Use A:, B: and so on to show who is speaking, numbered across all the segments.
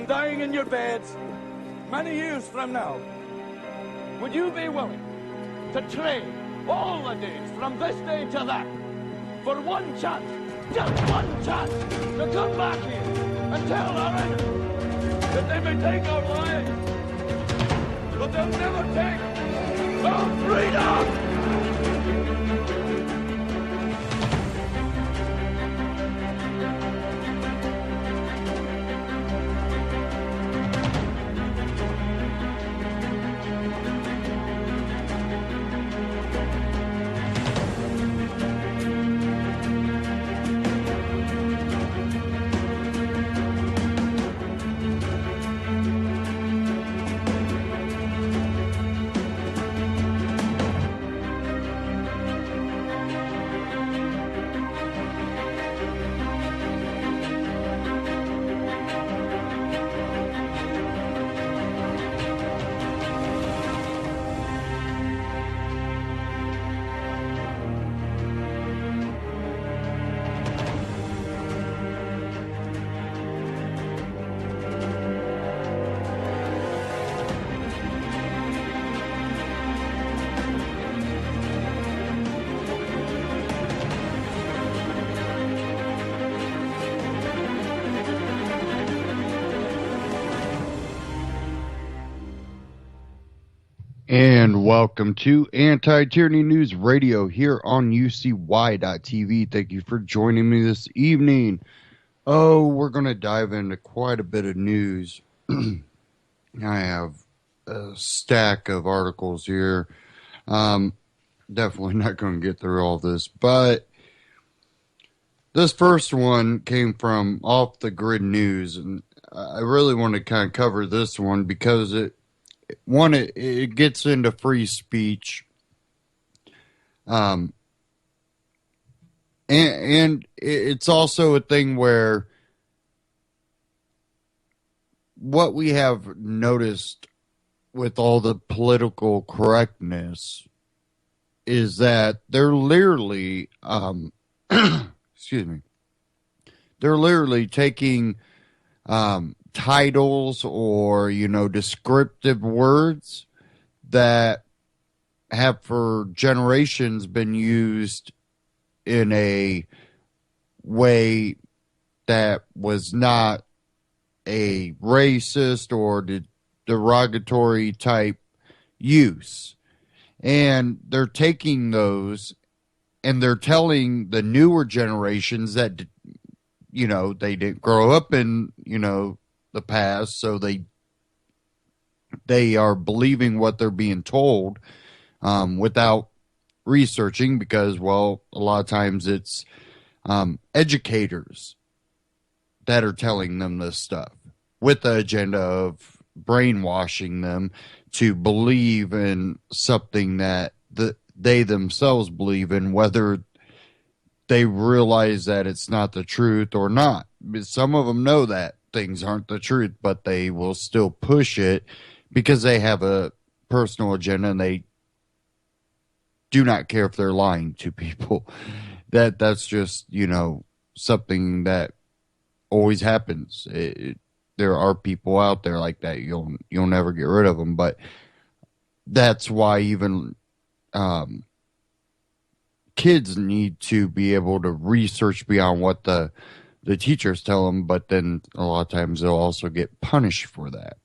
A: and dying in your beds many years from now, would you be willing to trade all the days from this day to that for one chance, just one chance, to come back here and tell our enemies that they may take our lives, but they'll never take our freedom?
B: And welcome to Anti-Tyranny News Radio here on UCY.tv. Thank you for joining me this evening. Oh, we're going to dive into quite a bit of news. I have a stack of articles here. Definitely not going to get through all this, but this first one came from Off the Grid News, and I really want to kind of cover this one because it gets into free speech, and it's also a thing where what we have noticed with all the political correctness is that they're literally, excuse me, they're literally taking titles or, descriptive words that have for generations been used in a way that was not a racist or derogatory type use. And they're taking those and they're telling the newer generations that, they didn't grow up in, the past, so they are believing what they're being told without researching because, well, a lot of times it's educators that are telling them this stuff with the agenda of brainwashing them to believe in something that they themselves believe in, whether they realize that it's not the truth or not. Some of them know that things aren't the truth, but they will still push it because they have a personal agenda and they do not care if they're lying to people. That's just, something that always happens. There are people out there like that. You'll never get rid of them, but that's why even kids need to be able to research beyond what the teachers tell them, but then a lot of times they'll also get punished for that.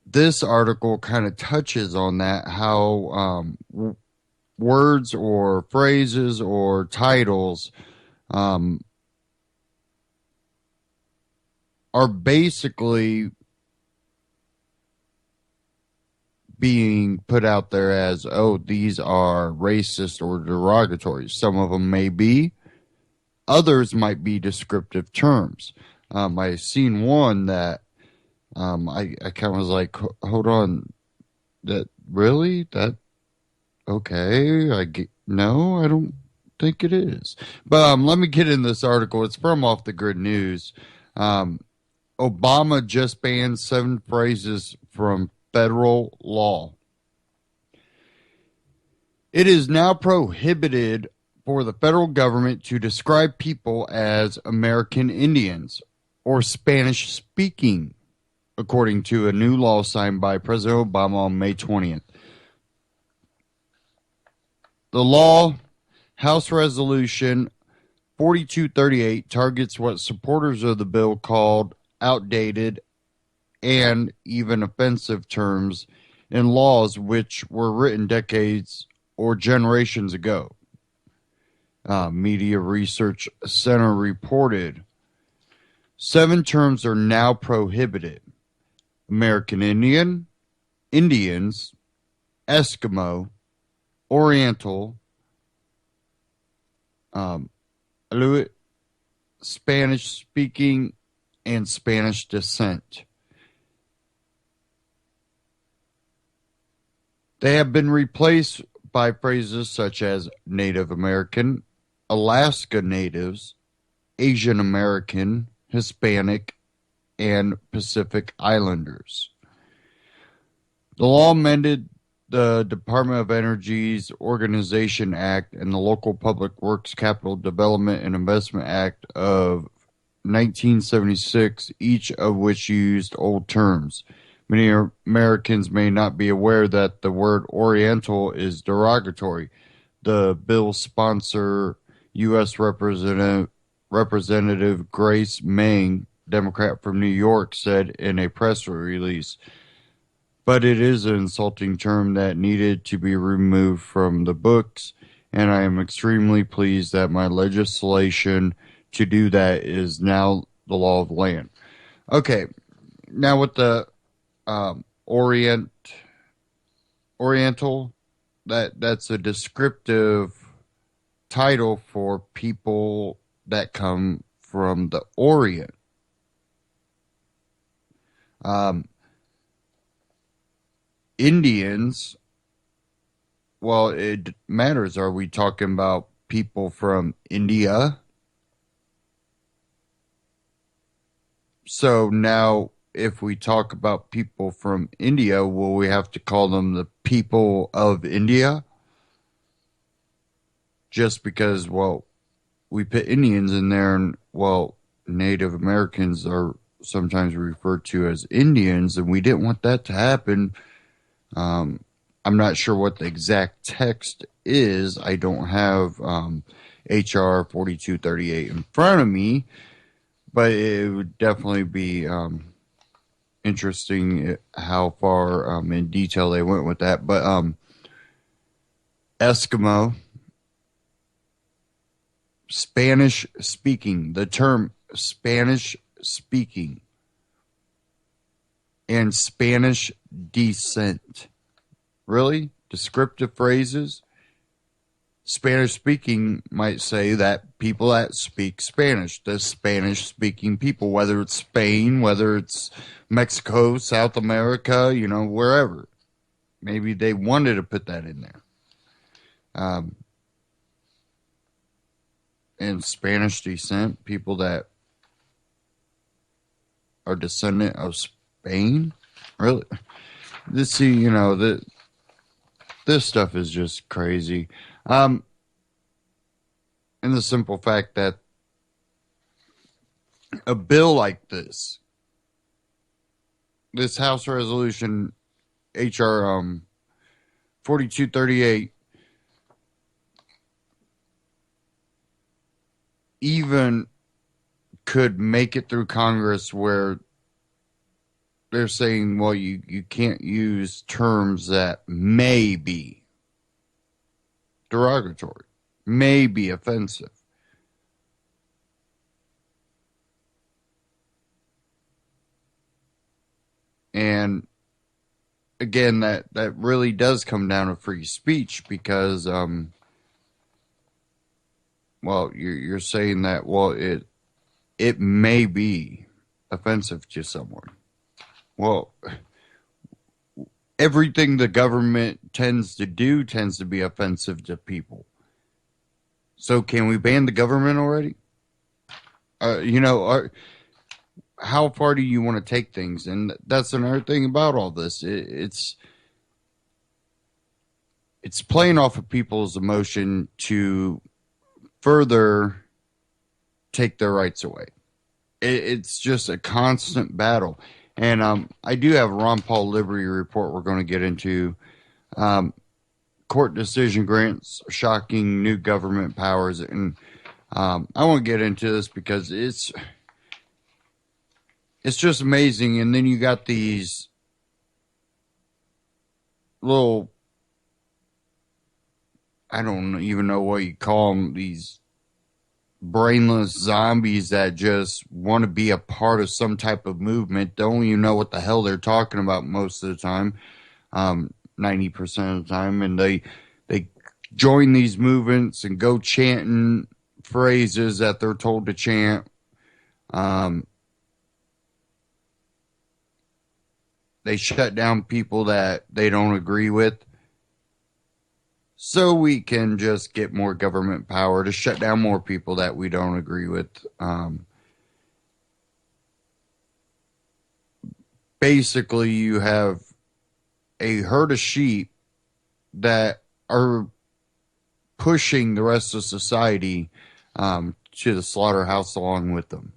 B: This article kind of touches on that, how words or phrases or titles are basically being put out there as, oh, these are racist or derogatory. Some of them may be. Others might be descriptive terms. I seen one that I kind of was like, hold on, that really? That, okay, no, I don't think it is. But let me get in this article. It's from Off the Grid News. Obama just banned 7 phrases from federal law. It is now prohibited for the federal government to describe people as American Indians or Spanish speaking, according to a new law signed by President Obama on May 20th. The law, House Resolution 4238, targets what supporters of the bill called outdated and even offensive terms in laws which were written decades or generations ago. Media Research Center reported 7 terms are now prohibited: American Indian, Indians, Eskimo, Oriental, Inuit, Spanish speaking, and Spanish descent. They have been replaced by phrases such as Native American, Alaska Natives, Asian American, Hispanic, and Pacific Islanders. The law amended the Department of Energy's Organization Act and the Local Public Works Capital Development and Investment Act of 1976, each of which used old terms. Many Americans may not be aware that the word Oriental is derogatory. The bill's sponsor, U.S. Representative Grace Meng, Democrat from New York, said in a press release, "But it is an insulting term that needed to be removed from the books, and I am extremely pleased that my legislation to do that is now the law of the land." Okay, now with the Oriental, that's a descriptive title for people that come from the Orient. Indians, well, it matters. Are we talking about people from India? So now, if we talk about people from India, will we have to call them the people of India? Just because, well, we put Indians in there, and, well, Native Americans are sometimes referred to as Indians, and we didn't want that to happen. I'm not sure what the exact text is. I don't have HR 4238 in front of me, but it would definitely be interesting how far in detail they went with that. But Eskimo, Spanish speaking, the term Spanish speaking, and Spanish descent. Really? Descriptive phrases? Spanish speaking might say that people that speak Spanish, the Spanish speaking people, whether it's Spain, whether it's Mexico, South America, wherever. Maybe they wanted to put that in there. And Spanish descent, people that are descendant of Spain? Really? This stuff is just crazy. And the simple fact that a bill like this House Resolution HR 4238, even could make it through Congress where they're saying, well, you can't use terms that may be derogatory, may be offensive. And again, that really does come down to free speech because, well, you're saying that, well, it may be offensive to someone. Well, everything the government tends to do tends to be offensive to people. So can we ban the government already? How far do you want to take things? And that's another thing about all this. It's playing off of people's emotion to further take their rights away. It's just a constant battle. And I do have a Ron Paul Liberty report we're going to get into. Court decision grants shocking new government powers. And I want to get into this because it's just amazing. And then you got these little, I don't even know what you call them, these brainless zombies that just want to be a part of some type of movement, don't even know what the hell they're talking about most of the time, 90% of the time, and they join these movements and go chanting phrases that they're told to chant. They shut down people that they don't agree with, so we can just get more government power to shut down more people that we don't agree with. Basically, you have a herd of sheep that are pushing the rest of society to the slaughterhouse along with them.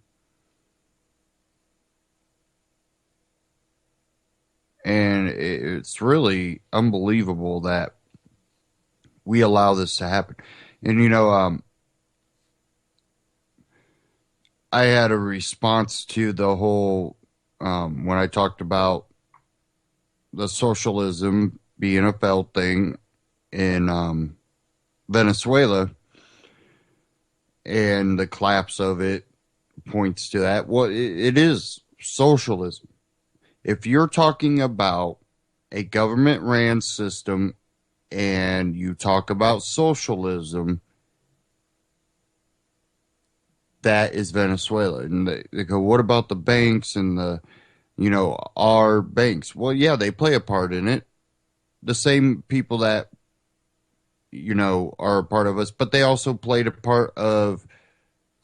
B: And it's really unbelievable that we allow this to happen. And, you know, I had a response to the whole, when I talked about the socialism being a failed thing in Venezuela, and the collapse of it points to that. Well, it is socialism. If you're talking about a government-ran system and you talk about socialism, that is Venezuela. And they go, what about the banks and our banks? Well, yeah, they play a part in it. The same people that, are a part of us, but they also played a part of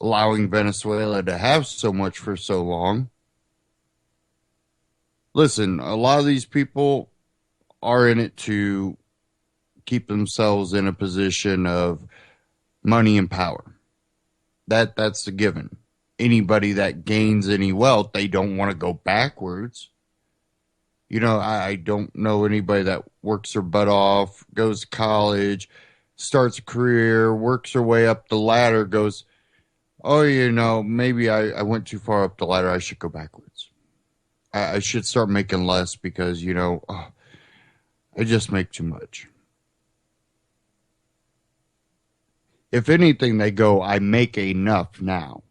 B: allowing Venezuela to have so much for so long. Listen, a lot of these people are in it to keep themselves in a position of money and power. That's a given. Anybody that gains any wealth, they don't want to go backwards. I don't know anybody that works their butt off, goes to college, starts a career, works their way up the ladder, goes, oh, maybe I went too far up the ladder. I should go backwards. I should start making less because, I just make too much. If anything, they go, I make enough now.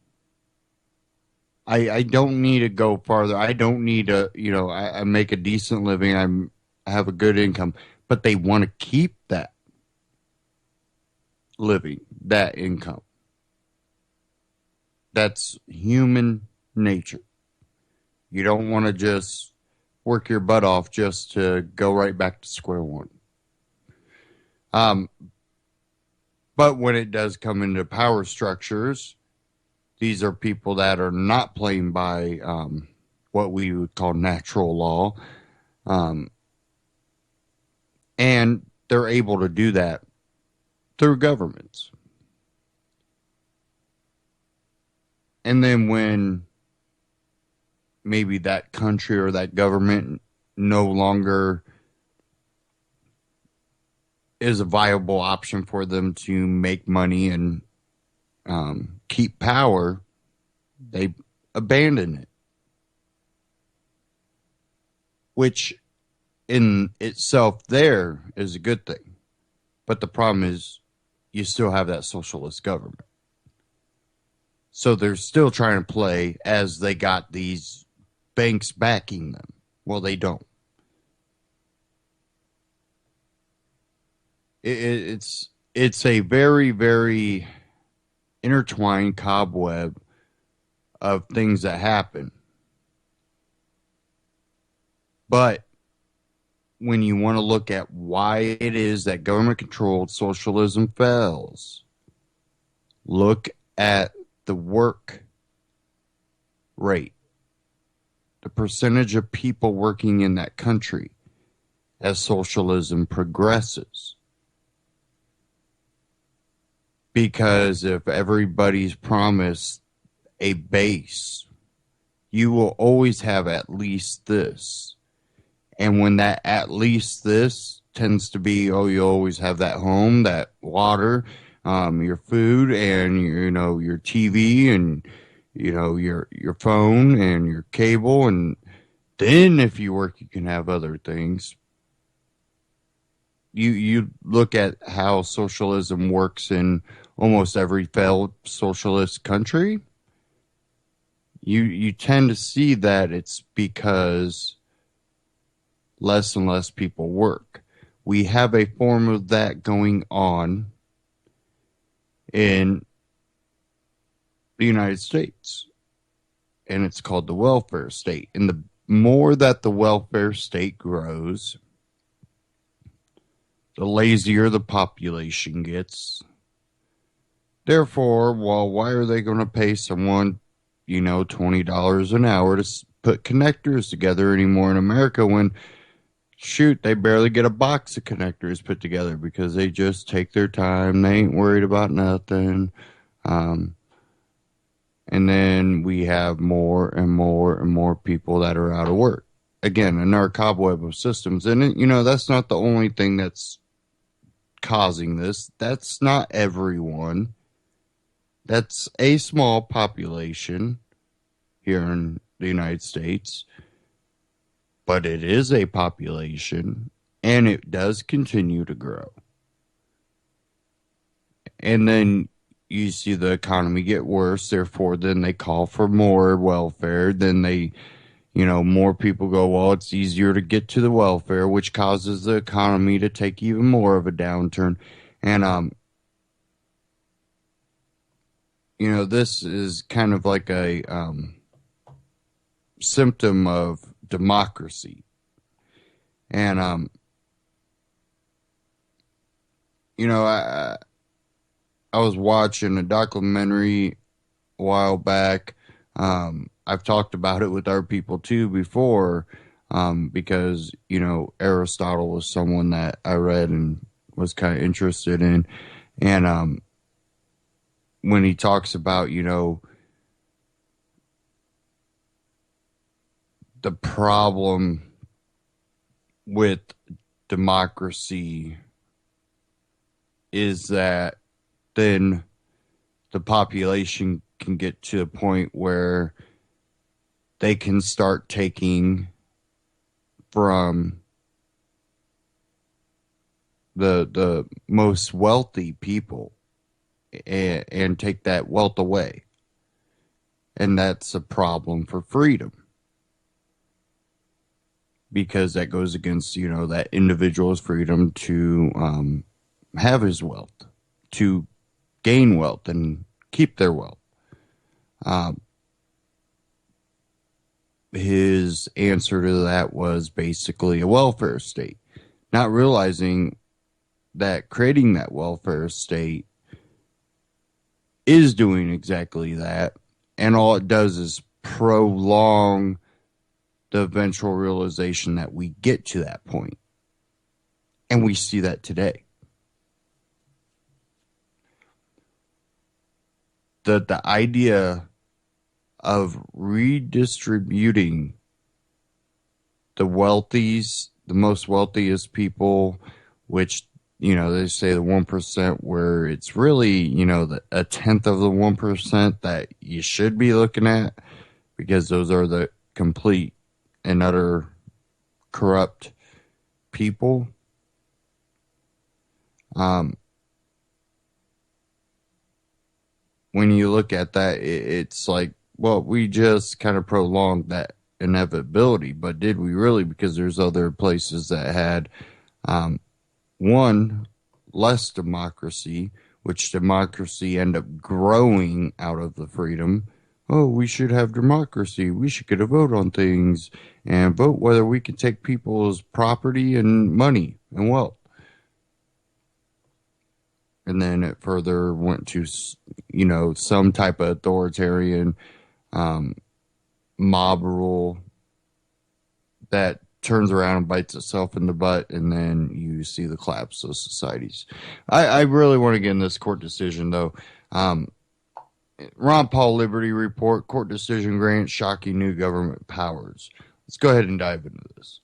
B: I don't need to go farther. I don't need to, I make a decent living. I have a good income. But they want to keep that living, that income. That's human nature. You don't want to just work your butt off just to go right back to square one. But when it does come into power structures, these are people that are not playing by what we would call natural law. And they're able to do that through governments. And then when maybe that country or that government no longer is a viable option for them to make money and keep power, they abandon it. Which in itself there is a good thing. But the problem is you still have that socialist government. So they're still trying to play as they got these banks backing them. Well, they don't. It's a very, very intertwined cobweb of things that happen. But when you want to look at why it is that government-controlled socialism fails, look at the work rate, the percentage of people working in that country as socialism progresses. Because if everybody's promised a base, you will always have at least this. And when that at least this tends to be, oh, you always have that home, that water, your food, and your TV, and your phone and your cable, and then if you work, you can have other things. You look at how socialism works in almost every failed socialist country. You tend to see that it's because less and less people work. We have a form of that going on in the United States, and it's called the welfare state. And the more that the welfare state grows, the lazier the population gets. Therefore, well, why are they going to pay someone, $20 an hour to put connectors together anymore in America when, shoot, they barely get a box of connectors put together because they just take their time. They ain't worried about nothing. And then we have more and more and more people that are out of work. Again, another cobweb of systems. And, that's not the only thing that's causing this. That's not everyone. That's a small population here in the United States. But it is a population, and it does continue to grow. And then you see the economy get worse, therefore then they call for more welfare. Then they, more people go, well, it's easier to get to the welfare, which causes the economy to take even more of a downturn. And, this is kind of like a symptom of democracy. And, I was watching a documentary a while back. I've talked about it with our people too before, because, Aristotle was someone that I read and was kind of interested in. And when he talks about, the problem with democracy is that then the population can get to a point where they can start taking from the most wealthy people and take that wealth away. And that's a problem for freedom. Because that goes against, that individual's freedom to have his wealth, to gain wealth and keep their wealth. His answer to that was basically a welfare state, not realizing that creating that welfare state is doing exactly that, and all it does is prolong the eventual realization that we get to that point. And we see that today. The idea of redistributing the most wealthiest people, which, they say the 1%, where it's really, a tenth of the 1% that you should be looking at, because those are the complete and utter corrupt people. When you look at that, it's like, well, we just kind of prolonged that inevitability, but did we really? Because there's other places that had, one, less democracy, which democracy ended up growing out of the freedom. Oh, we should have democracy. We should get a vote on things and vote whether we can take people's property and money and wealth. And then it further went to, some type of authoritarian mob rule that turns around and bites itself in the butt, and then you see the collapse of societies. I really want to get in this court decision, though. Ron Paul Liberty Report, court decision grants shocking new government powers. Let's go ahead and dive into this.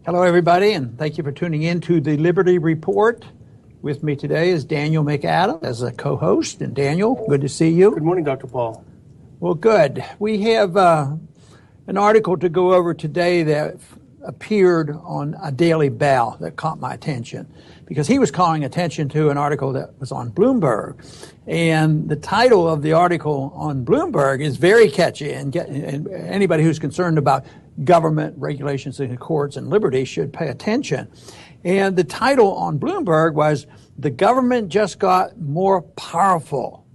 C: Hello, everybody, and thank you for tuning in to the Liberty Report. With me today is Daniel McAdam as a co-host. And Daniel, good to see you.
D: Good morning, Dr. Paul.
C: Well, good. We have an article to go over today that appeared on a Daily Bell that caught my attention because he was calling attention to an article that was on Bloomberg. And the title of the article on Bloomberg is very catchy, and anybody who's concerned about government regulations in the courts and liberty should pay attention. And the title on Bloomberg was, "The Government Just Got More Powerful,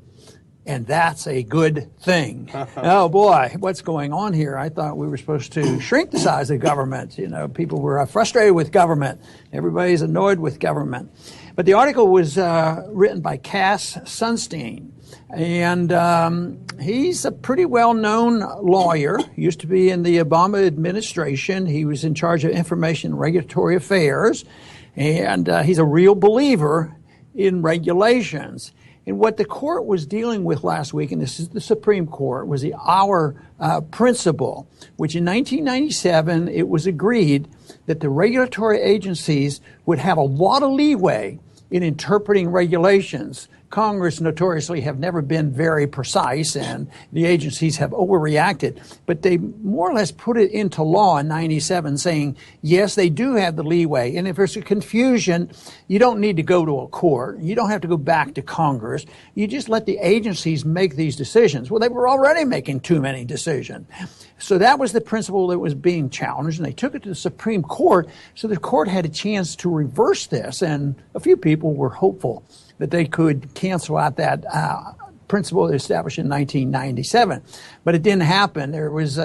C: and That's a Good Thing." Oh boy, what's going on here? I thought we were supposed to shrink the size of government. You know, people were frustrated with government. Everybody's annoyed with government. But the article was written by Cass Sunstein. And he's a pretty well-known lawyer. He used to be in the Obama administration. He was in charge of information and regulatory affairs. And he's a real believer in regulations. And what the court was dealing with last week, and this is the Supreme Court, was the Our principle, which in 1997, it was agreed that the regulatory agencies would have a lot of leeway in interpreting regulations. Congress notoriously have never been very precise, and the agencies have overreacted. But they more or less put it into law in 97, saying, yes, they do have the leeway. And if there's a confusion, you don't need to go to a court. You don't have to go back to Congress. You just let the agencies make these decisions. Well, they were already making too many decisions. So that was the principle that was being challenged, and they took it to the Supreme Court. So the court had a chance to reverse this, and a few people were hopeful that they could cancel out that principle established in 1997. But it didn't happen. It was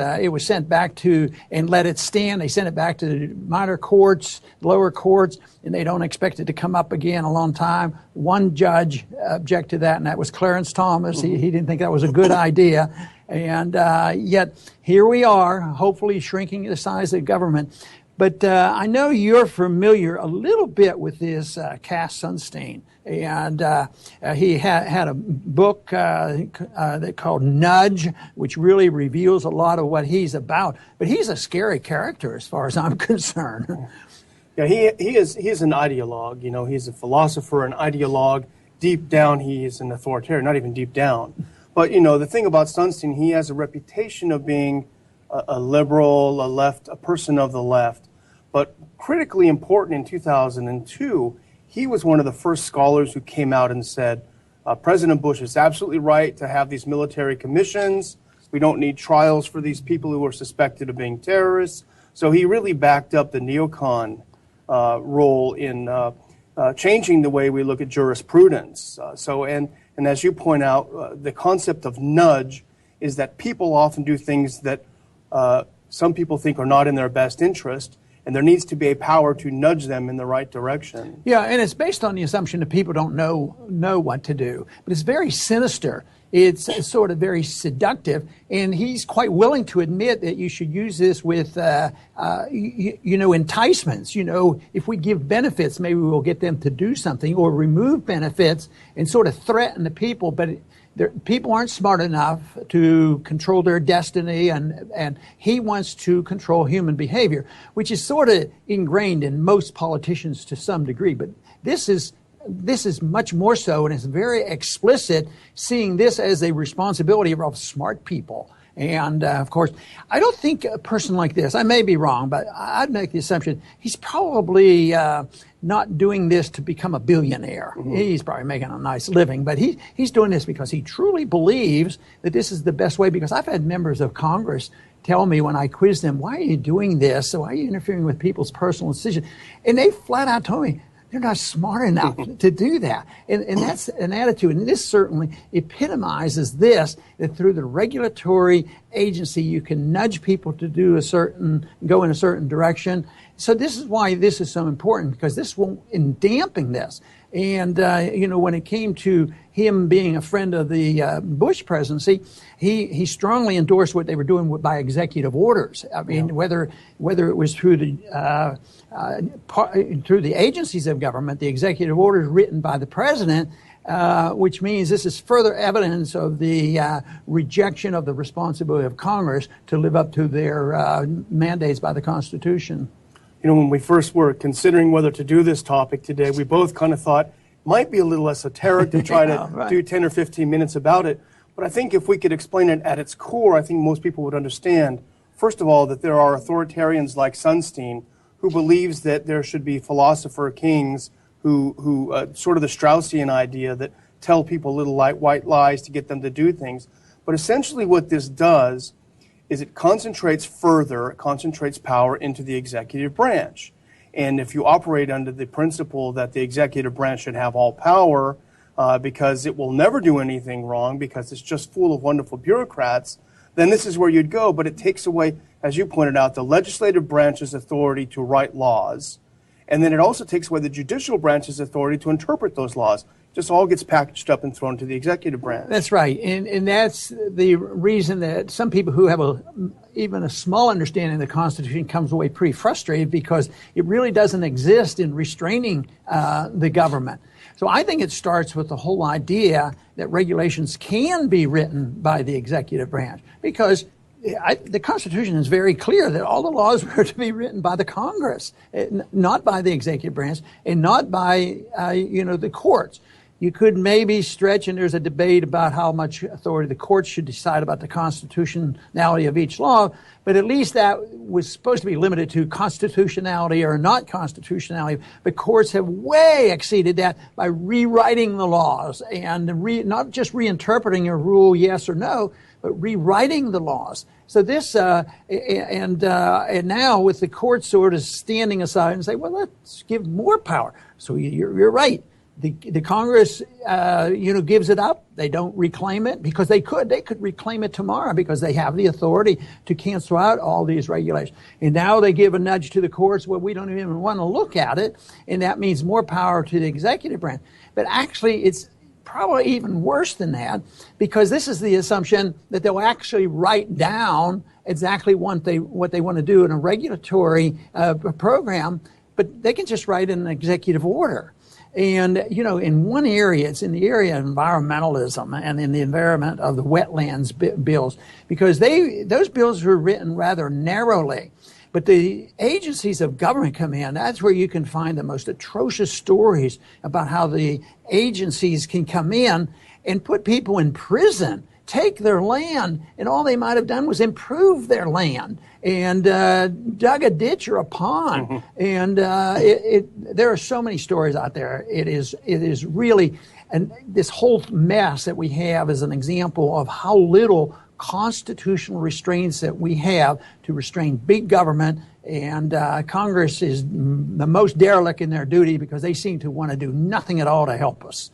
C: sent back to, and let it stand. They sent it back to the minor courts, lower courts, and they don't expect it to come up again a long time. One judge objected to that, and that was Clarence Thomas. He didn't think that was a good idea. And yet here we are, hopefully shrinking the size of government. But I know you're familiar a little bit with this Cass Sunstein. And he had a book called Nudge, which really reveals a lot of what he's about. But he's a scary character as far as I'm concerned.
D: Yeah, he is an ideologue. You know, he's a philosopher, an ideologue. Deep down, he is an authoritarian, not even deep down. But, you know, the thing about Sunstein, he has a reputation of being a liberal, a person of the left. But critically important in 2002, he was one of the first scholars who came out and said, President Bush is absolutely right to have these military commissions. We don't need trials for these people who are suspected of being terrorists. So he really backed up the neocon role in changing the way we look at jurisprudence. And as you point out, the concept of nudge is that people often do things that some people think are not in their best interest, and there needs to be a power to nudge them in the right direction.
C: Yeah, and it's based on the assumption that people don't know what to do. But it's very sinister. It's sort of very seductive, and he's quite willing to admit that you should use this with, enticements. You know, if we give benefits, maybe we'll get them to do something, or remove benefits and sort of threaten the people. But people aren't smart enough to control their destiny, and he wants to control human behavior, which is sort of ingrained in most politicians to some degree. But this is much more so, and it's very explicit, seeing this as a responsibility of smart people. And, of course, I don't think a person like this, I may be wrong, but I'd make the assumption he's probably not doing this to become a billionaire. Mm-hmm. He's probably making a nice living, but he's doing this because he truly believes that this is the best way. Because I've had members of Congress tell me when I quiz them, why are you doing this? Why are you interfering with people's personal decisions? And they flat out told me, They're not smart enough to do that. And that's an attitude. And this certainly epitomizes this, that through the regulatory agency, you can nudge people to go in a certain direction. So this is why this is so important, because this will dampen this. And, when it came to him being a friend of the Bush presidency, he strongly endorsed what they were doing by executive orders. I mean, whether it was through the agencies of government, the executive orders written by the president, which means this is further evidence of the rejection of the responsibility of Congress to live up to their mandates by the Constitution.
D: When we first were considering whether to do this topic today, we both kind of thought it might be a little esoteric to try to do 10 or 15 minutes about it. But I think if we could explain it at its core, I think most people would understand, first of all, that there are authoritarians like Sunstein who believes that there should be philosopher kings who sort of the Straussian idea that tell people little white lies to get them to do things. But essentially what this does is it concentrates power into the executive branch. And if you operate under the principle that the executive branch should have all power because it will never do anything wrong because it's just full of wonderful bureaucrats, then this is where you'd go. But it takes away, as you pointed out, the legislative branch's authority to write laws. And then it also takes away the judicial branch's authority to interpret those laws. Just all gets packaged up and thrown to the executive branch.
C: That's right. And that's the reason that some people who have even a small understanding of the Constitution comes away pretty frustrated, because it really doesn't exist in restraining the government. So I think it starts with the whole idea that regulations can be written by the executive branch, because the Constitution is very clear that all the laws were to be written by the Congress, not by the executive branch, and not by the courts. You could maybe stretch, and there's a debate about how much authority the courts should decide about the constitutionality of each law, but at least that was supposed to be limited to constitutionality or not constitutionality. But courts have way exceeded that by rewriting the laws and not just reinterpreting a rule yes or no, but rewriting the laws. So this, and now with the courts sort of standing aside and say, well, let's give more power. So you're right. The Congress, gives it up. They don't reclaim it because they could reclaim it tomorrow because they have the authority to cancel out all these regulations. And now they give a nudge to the courts. Well, we don't even want to look at it. And that means more power to the executive branch. But actually, it's probably even worse than that, because this is the assumption that they'll actually write down exactly what they want to do in a regulatory program, but they can just write an executive order. And, in one area, it's in the area of environmentalism and in the environment of the wetlands bills, because those bills were written rather narrowly. But the agencies of government come in. That's where you can find the most atrocious stories about how the agencies can come in and put people in prison, take their land, and all they might have done was improve their land and dug a ditch or a pond. And there are so many stories out there. It is really, and this whole mess that we have is an example of how little constitutional restraints that we have to restrain big government, and Congress is the most derelict in their duty because they seem to want to do nothing at all to help us.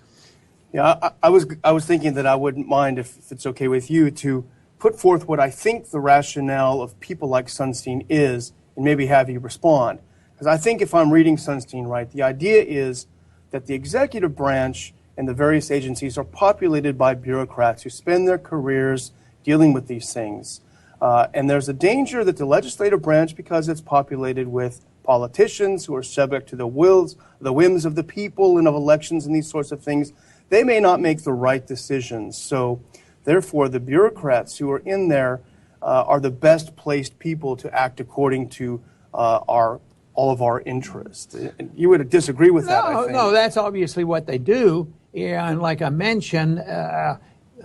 D: Yeah, I was thinking that I wouldn't mind, if it's okay with you, to put forth what I think the rationale of people like Sunstein is, and maybe have you respond. Because I think if I'm reading Sunstein right, the idea is that the executive branch and the various agencies are populated by bureaucrats who spend their careers dealing with these things. And there's a danger that the legislative branch, because it's populated with politicians who are subject to the whims of the people and of elections and these sorts of things, they may not make the right decisions. So therefore, the bureaucrats who are in there are the best placed people to act according to all of our interests. You would disagree with that, I think.
C: No, that's obviously what they do. And like I mentioned,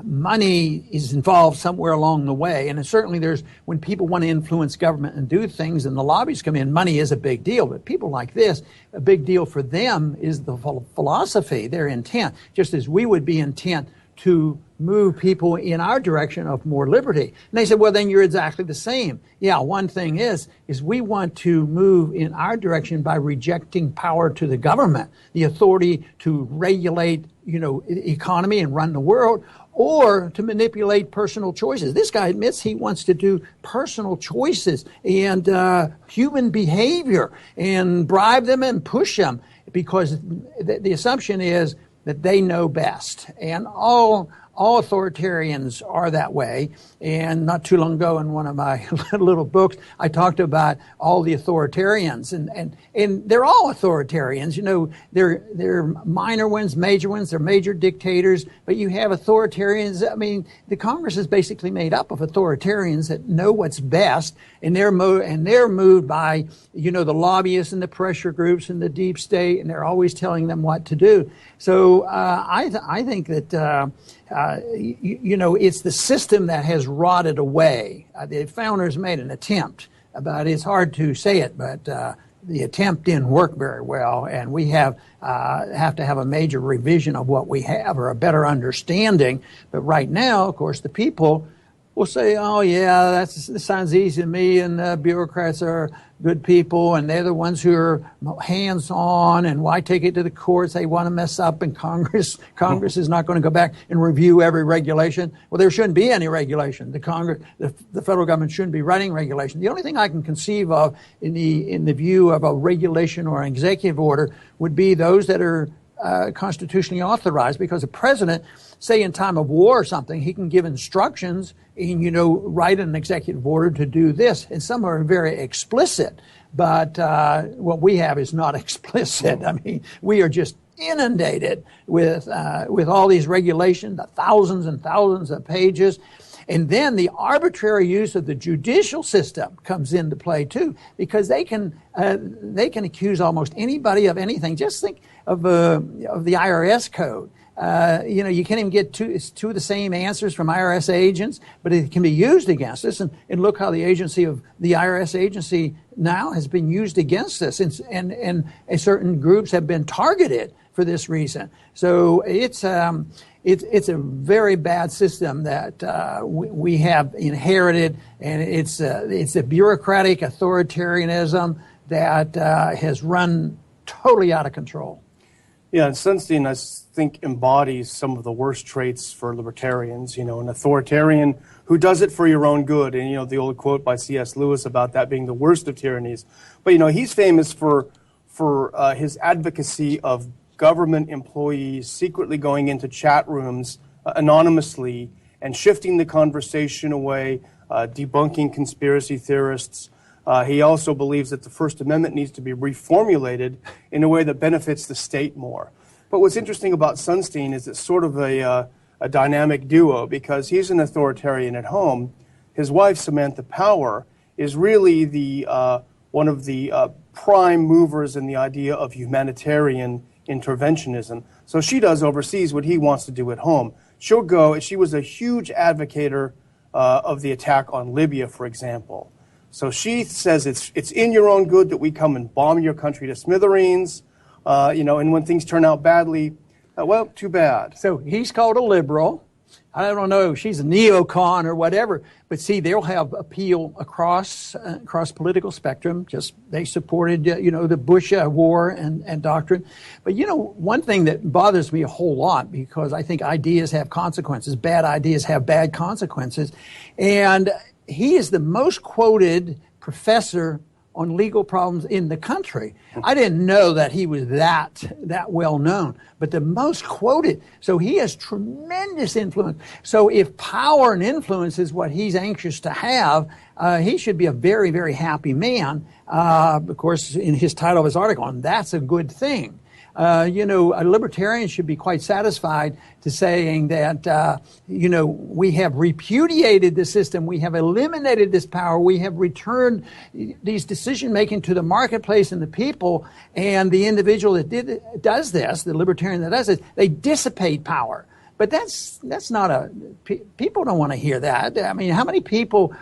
C: money is involved somewhere along the way. And certainly when people want to influence government and do things and the lobbies come in, money is a big deal. But people like this, a big deal for them is the philosophy, their intent, just as we would be intent to move people in our direction of more liberty. And they said, well, then you're exactly the same. Yeah, one thing is we want to move in our direction by rejecting power to the government, the authority to regulate, economy and run the world, or to manipulate personal choices. This guy admits he wants to do personal choices and human behavior and bribe them and push them because the assumption is that they know best. And all authoritarians are that way. And not too long ago in one of my little books, I talked about all the authoritarians. And they're all authoritarians. They're minor ones, major ones, they're major dictators. But you have authoritarians. I mean, the Congress is basically made up of authoritarians that know what's best. And they're moved by, the lobbyists and the pressure groups and the deep state. And they're always telling them what to do. So I think that it's the system that has rotted away. The founders made an attempt, but it's hard to say it, but the attempt didn't work very well, and we have to have a major revision of what we have or a better understanding. But right now, of course, the people will say, oh, yeah, that sounds easy to me, and bureaucrats are good people, and they're the ones who are hands-on, and why take it to the courts? They want to mess up, and Congress is not going to go back and review every regulation. Well, there shouldn't be any regulation. The federal government shouldn't be writing regulation. The only thing I can conceive of in the view of a regulation or an executive order would be those that are constitutionally authorized, because the president, say in time of war or something, he can give instructions and, write an executive order to do this. And some are very explicit, but what we have is not explicit. I mean, we are just inundated with all these regulations, the thousands and thousands of pages. And then the arbitrary use of the judicial system comes into play too, because they can accuse almost anybody of anything. Just think of the IRS code. You can't even get two of the same answers from IRS agents, but it can be used against us. And look how the IRS agency now has been used against us, and certain groups have been targeted for this reason. So it's a very bad system that we have inherited, and it's a bureaucratic authoritarianism that has run totally out of control.
D: Yeah, and Sunstein, I think, embodies some of the worst traits for libertarians. An authoritarian who does it for your own good. And, the old quote by C.S. Lewis about that being the worst of tyrannies. But, he's famous for his advocacy of government employees secretly going into chat rooms anonymously and shifting the conversation away, debunking conspiracy theorists. He also believes that the First Amendment needs to be reformulated in a way that benefits the state more. But what's interesting about Sunstein is it's sort of a dynamic duo, because he's an authoritarian at home. His wife, Samantha Power, is really one of the prime movers in the idea of humanitarian interventionism. So she does overseas what he wants to do at home. She'll go. She was a huge advocator of the attack on Libya, for example. So she says it's in your own good that we come and bomb your country to smithereens, and when things turn out badly, well, too bad.
C: So he's called a liberal. I don't know, she's a neocon or whatever, but see, they'll have appeal across political spectrum. Just they supported, the Bush war and doctrine. But one thing that bothers me a whole lot, because I think ideas have consequences, bad ideas have bad consequences, and he is the most quoted professor on legal problems in the country. I didn't know that he was that well known, but the most quoted. So he has tremendous influence. So if power and influence is what he's anxious to have, he should be a very, very happy man. Of course, in his title of his article, and that's a good thing. A libertarian should be quite satisfied to saying that, we have repudiated the system. We have eliminated this power. We have returned these decision-making to the marketplace and the people. And the individual that does this, the libertarian that does it, they dissipate power. But that's not people don't want to hear that. I mean, how many people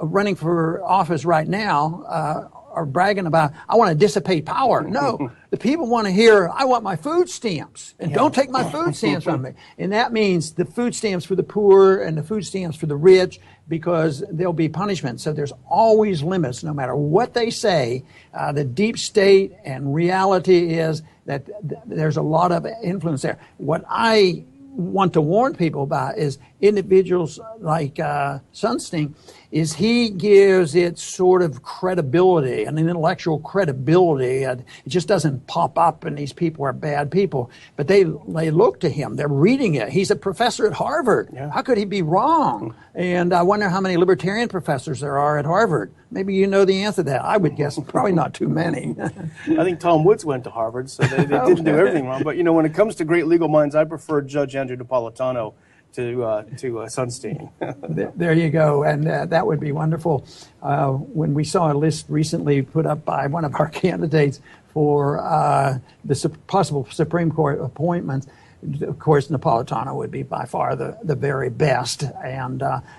C: running for office right now are bragging about, I want to dissipate power. No, the people want to hear, I want my food stamps, and don't take my food stamps from me. And that means the food stamps for the poor and the food stamps for the rich, because there'll be punishment. So there's always limits, no matter what they say. The deep state and reality is that there's a lot of influence there. What I want to warn people about is individuals like Sunstein, is he gives it sort of credibility, an intellectual credibility. It just doesn't pop up and these people are bad people. But they look to him. They're reading it. He's a professor at Harvard. Yeah. How could he be wrong? And I wonder how many libertarian professors there are at Harvard. Maybe you know the answer to that. I would guess probably not too many.
D: I think Tom Woods went to Harvard, so they didn't do everything wrong. But, when it comes to great legal minds, I prefer Judge Andrew Napolitano to Sunstein.
C: There you go, and that would be wonderful. When we saw a list recently put up by one of our candidates for the possible Supreme Court appointments, of course, Napolitano would be by far the very best,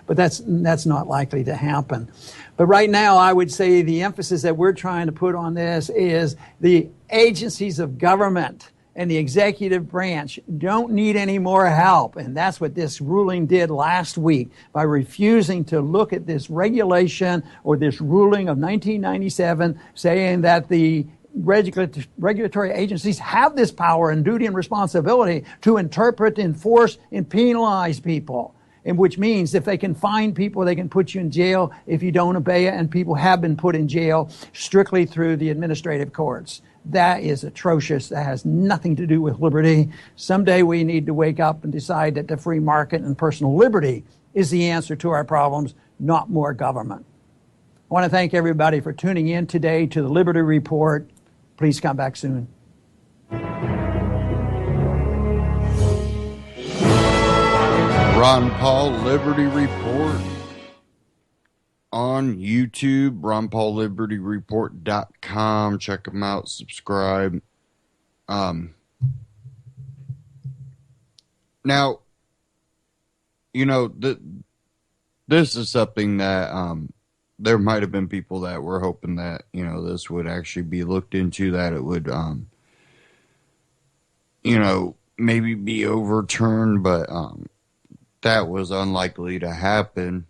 C: but that's not likely to happen. But right now, I would say the emphasis that we're trying to put on this is the agencies of government and the executive branch don't need any more help. And that's what this ruling did last week by refusing to look at this regulation or this ruling of 1997 saying that the regulatory agencies have this power and duty and responsibility to interpret, enforce, and penalize people. And which means if they can fine people, they can put you in jail if you don't obey it, and people have been put in jail strictly through the administrative courts. That is atrocious. That has nothing to do with liberty. Someday we need to wake up and decide that the free market and personal liberty is the answer to our problems, not more government. I want to thank everybody for tuning in today to the Liberty Report. Please come back soon.
B: Ron Paul Liberty Report on YouTube, RonPaulLibertyReport.com. Check them out, subscribe. Now, this is something that there might have been people that were hoping that, this would actually be looked into, that it would, maybe be overturned, but that was unlikely to happen.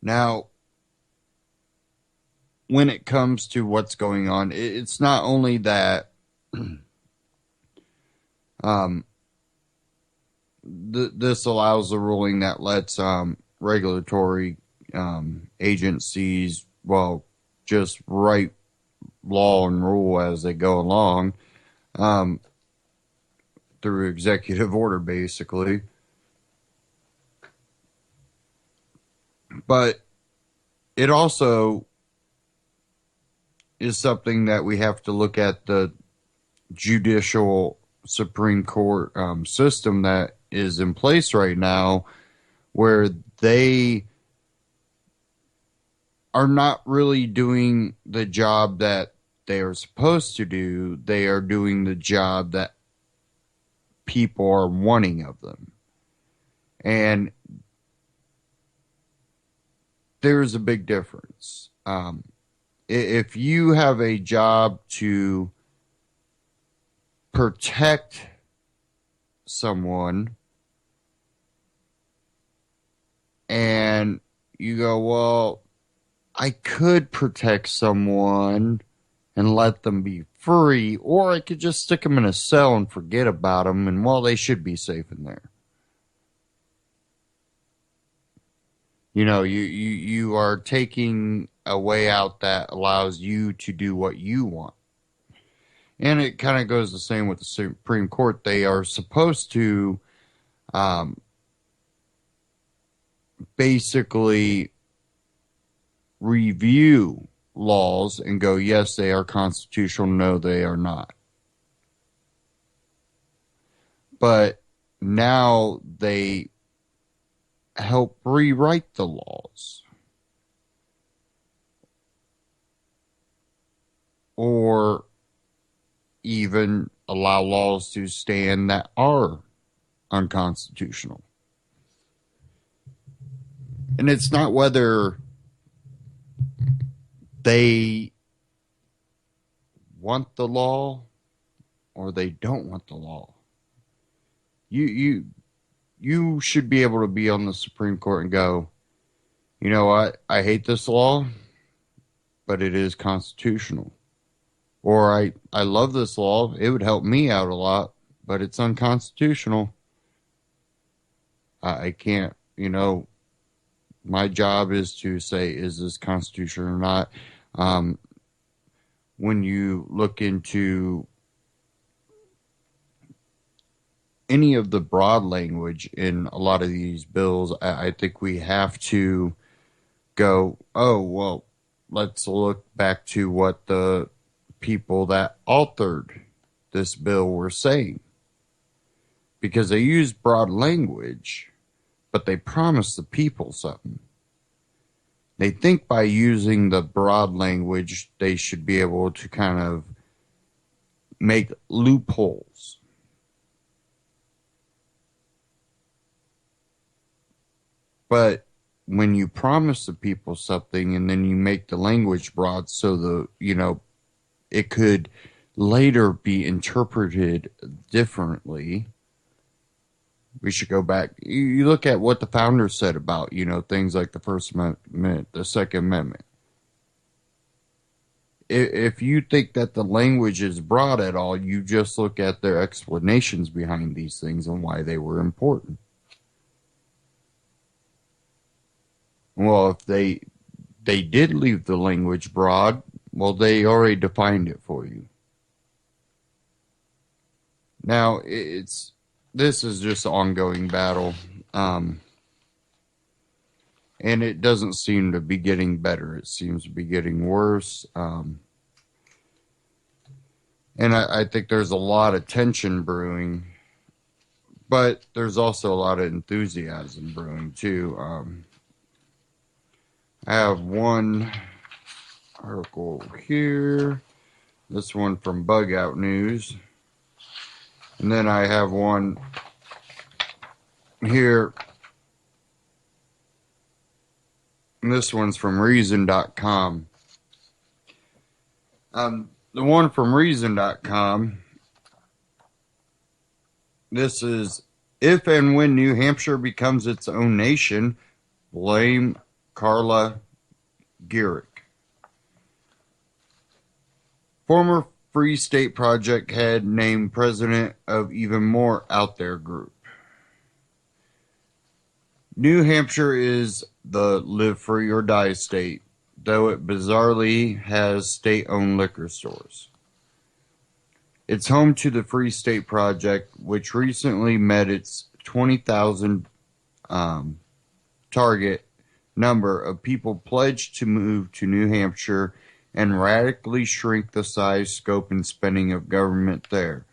B: Now, when it comes to what's going on, it's not only that this allows a ruling that lets regulatory agencies, just write law and rule as they go along through executive order, basically. But it also is something that we have to look at the judicial Supreme Court system that is in place right now, where they are not really doing the job that they are supposed to do. They are doing the job that people are wanting of them. And there's a big difference. If you have a job to protect someone and you go, well, I could protect someone and let them be free, or I could just stick them in a cell and forget about them, and they should be safe in there. You are taking a way out that allows you to do what you want. And it kind of goes the same with the Supreme Court. They are supposed to basically review laws and go, yes, they are constitutional, no, they are not. But now they help rewrite the laws, or even allow laws to stand that are unconstitutional. And it's not whether they want the law or they don't want the law. You should be able to be on the Supreme Court and go, you know what, I hate this law, but it is constitutional. Or I love this law, it would help me out a lot, but it's unconstitutional. I can't, my job is to say, is this constitutional or not? When you look into any of the broad language in a lot of these bills, I think we have to go, oh, well, let's look back to what the people that authored this bill were saying. Because they use broad language, but they promise the people something. They think by using the broad language, they should be able to kind of make loopholes. But when you promise the people something and then you make the language broad so it could later be interpreted differently, we should go back. You look at what the founders said about, things like the First Amendment, the Second Amendment. If you think that the language is broad at all, you just look at their explanations behind these things and why they were important. Well, if they did leave the language broad, well, they already defined it for you. Now, this is just an ongoing battle, and it doesn't seem to be getting better. It seems to be getting worse, and I think there's a lot of tension brewing, but there's also a lot of enthusiasm brewing, too. I have one article here, this one from Bug Out News. And then I have one here. And this one's from Reason.com. The one from Reason.com, this is, if and when New Hampshire becomes its own nation, blame Carla Gehrig. Former Free State Project head named president of even more out there group. New Hampshire is the live free or die state, though it bizarrely has state-owned liquor stores. It's home to the Free State Project, which recently met its 20,000 target number of people pledged to move to New Hampshire and radically shrink the size, scope, and spending of government there.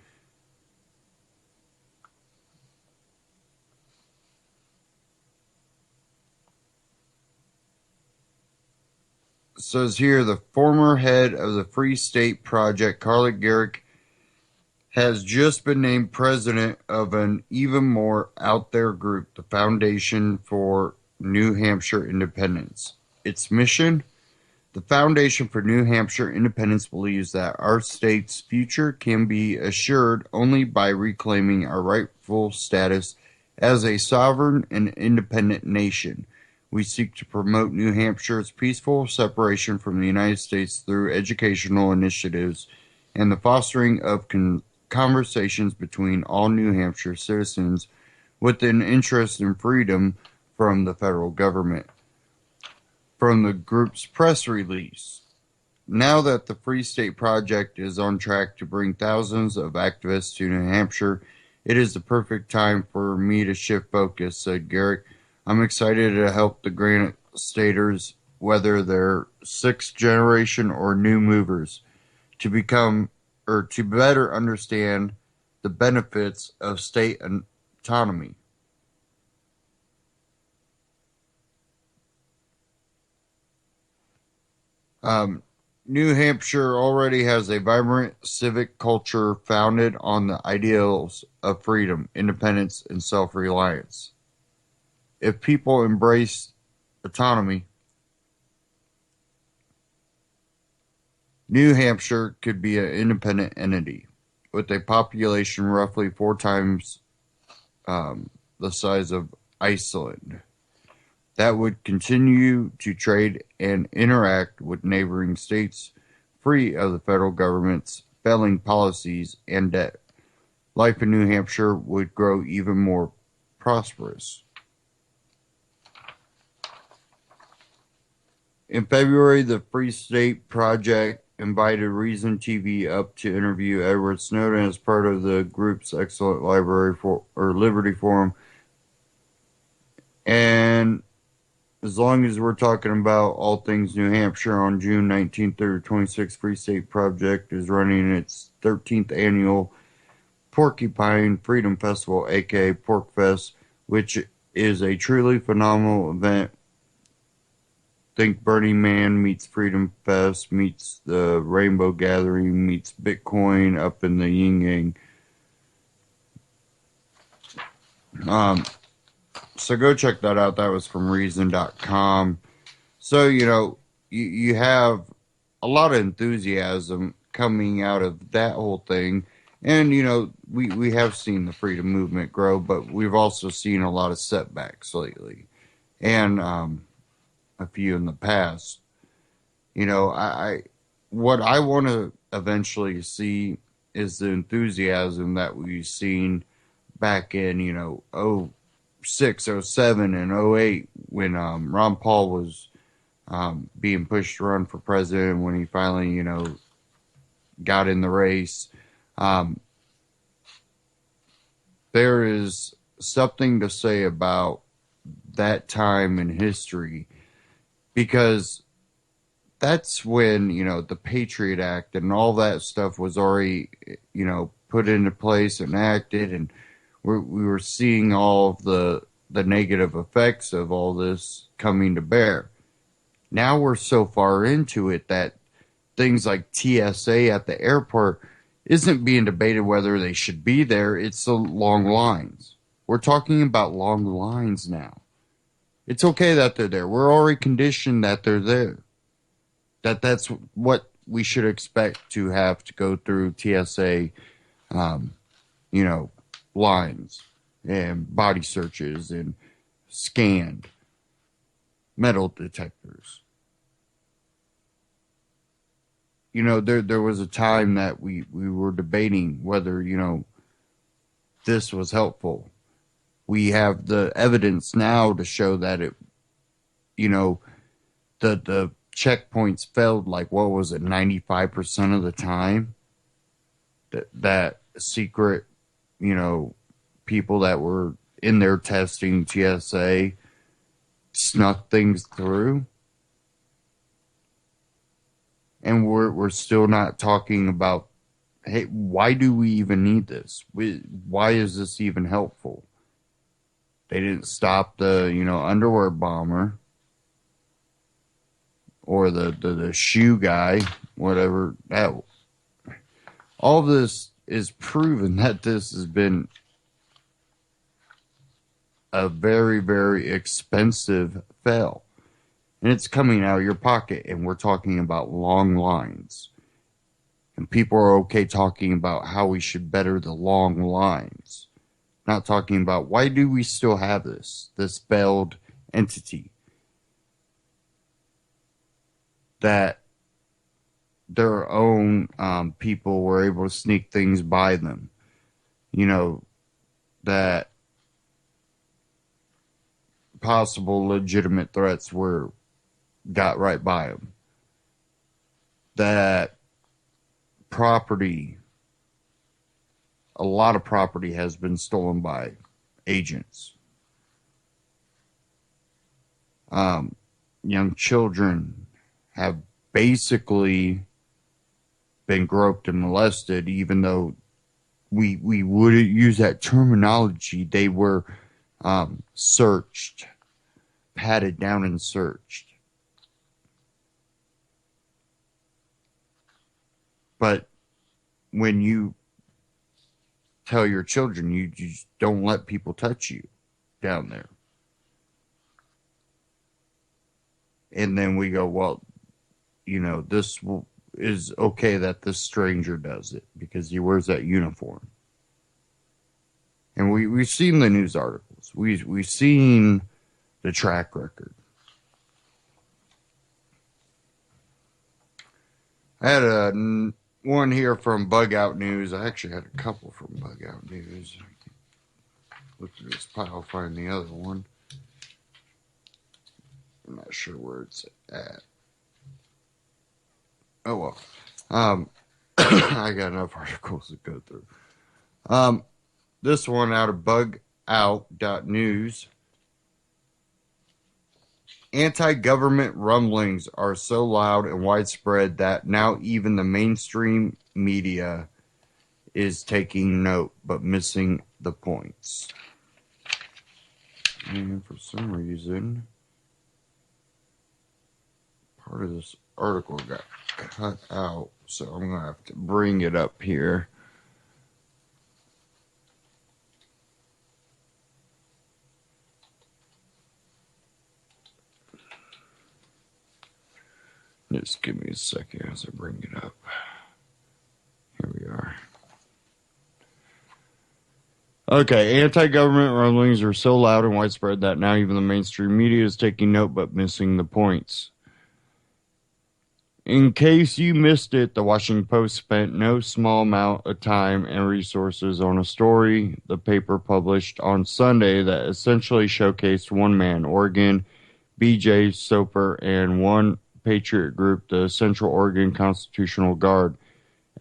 B: It says here, the former head of the Free State Project, Carla Gehrig, has just been named president of an even more out there group, the Foundation for New Hampshire Independence. Its mission? The Foundation for New Hampshire Independence believes that our state's future can be assured only by reclaiming our rightful status as a sovereign and independent nation. We seek to promote New Hampshire's peaceful separation from the United States through educational initiatives and the fostering of conversations between all New Hampshire citizens with an interest in freedom from the federal government. From the group's press release, now that the Free State Project is on track to bring thousands of activists to New Hampshire, it is the perfect time for me to shift focus, said Gehrig. I'm excited to help the Granite Staters, whether they're sixth generation or new movers, to become or to better understand the benefits of state autonomy. New Hampshire already has a vibrant civic culture founded on the ideals of freedom, independence, and self-reliance. If people embrace autonomy, New Hampshire could be an independent entity with a population roughly 4 times the size of Iceland. That would continue to trade and interact with neighboring states free of the federal government's failing policies and debt. Life in New Hampshire would grow even more prosperous. In February, the Free State Project invited Reason TV up to interview Edward Snowden as part of the group's Excellent Library or Liberty Forum. And as long as we're talking about all things New Hampshire, on June 19th through 26th, Free State Project is running its 13th annual Porcupine Freedom Festival, aka Pork Fest, which is a truly phenomenal event. Think Burning Man meets Freedom Fest meets the Rainbow Gathering meets Bitcoin up in the yin yang. So go check that out. That was from Reason.com. So, you have a lot of enthusiasm coming out of that whole thing. And, we have seen the freedom movement grow, but we've also seen a lot of setbacks lately. And a few in the past. What I want to eventually see is the enthusiasm that we've seen back in, 06, 07, and 08 when Ron Paul was being pushed to run for president, when he finally, got in the race. There is something to say about that time in history, because that's when, the Patriot Act and all that stuff was already, put into place and acted, and we were seeing all of the negative effects of all this coming to bear. Now we're so far into it that things like TSA at the airport isn't being debated whether they should be there. It's the long lines. We're talking about long lines now. It's okay that they're there. We're already conditioned that they're there. That's what we should expect to have to go through TSA, lines and body searches and scanned metal detectors. There was a time that we were debating whether, this was helpful. We have the evidence now to show that it, the checkpoints failed, like, what was it, 95% of the time? That secret, people that were in there testing TSA snuck things through. And we're still not talking about, hey, why do we even need this? Why is this even helpful? They didn't stop the, underwear bomber or the shoe guy, whatever. All this is proven that this has been a very, very expensive fail. And it's coming out of your pocket, and we're talking about long lines. And people are okay talking about how we should better the long lines. Not talking about, why do we still have this failed entity that their own people were able to sneak things by them. That possible legitimate threats got right by them. That property, a lot of property has been stolen by agents. Young children have basically been groped and molested, even though we wouldn't use that terminology. They were searched, patted down and searched. But when you tell your children you just don't let people touch you down there, and then we go, well, this is okay that this stranger does it because he wears that uniform. And we've seen the news articles. We've seen the track record. I had one here from Bug Out News. I actually had a couple from Bug Out News. Look through this pile, find the other one. I'm not sure where it's at. Oh well. I got enough articles to go through. This one out of bugout.news. Anti-government rumblings are so loud and widespread that now even the mainstream media is taking note but missing the points. And for some reason, part of this article got cut out, so I'm going to have to bring it up here. Just give me a second as I bring it up. Here we are. Okay, anti-government rumblings are so loud and widespread that now even the mainstream media is taking note but missing the points. In case you missed it, the Washington Post spent no small amount of time and resources on a story the paper published on Sunday that essentially showcased one man, Oregon B.J. Soper, and one patriot group, the Central Oregon Constitutional Guard,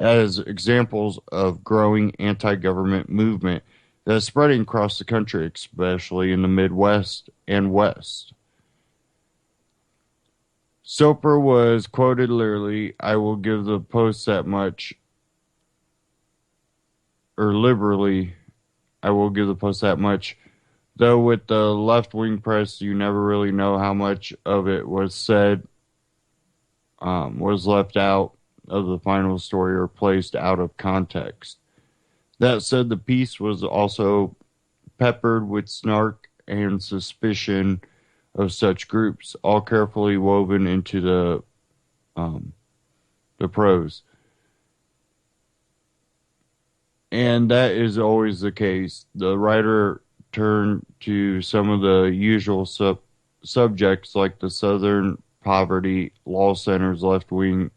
B: as examples of growing anti-government movement that is spreading across the country, especially in the Midwest and West. Soper was quoted literally, "I will give the Post that much," or liberally, "I will give the Post that much." Though with the left-wing press, you never really know how much of it was said, was left out of the final story or placed out of context. That said, the piece was also peppered with snark and suspicion of such groups, all carefully woven into the prose. And that is always the case. The writer turned to some of the usual subjects like the Southern Poverty Law Center's left-wing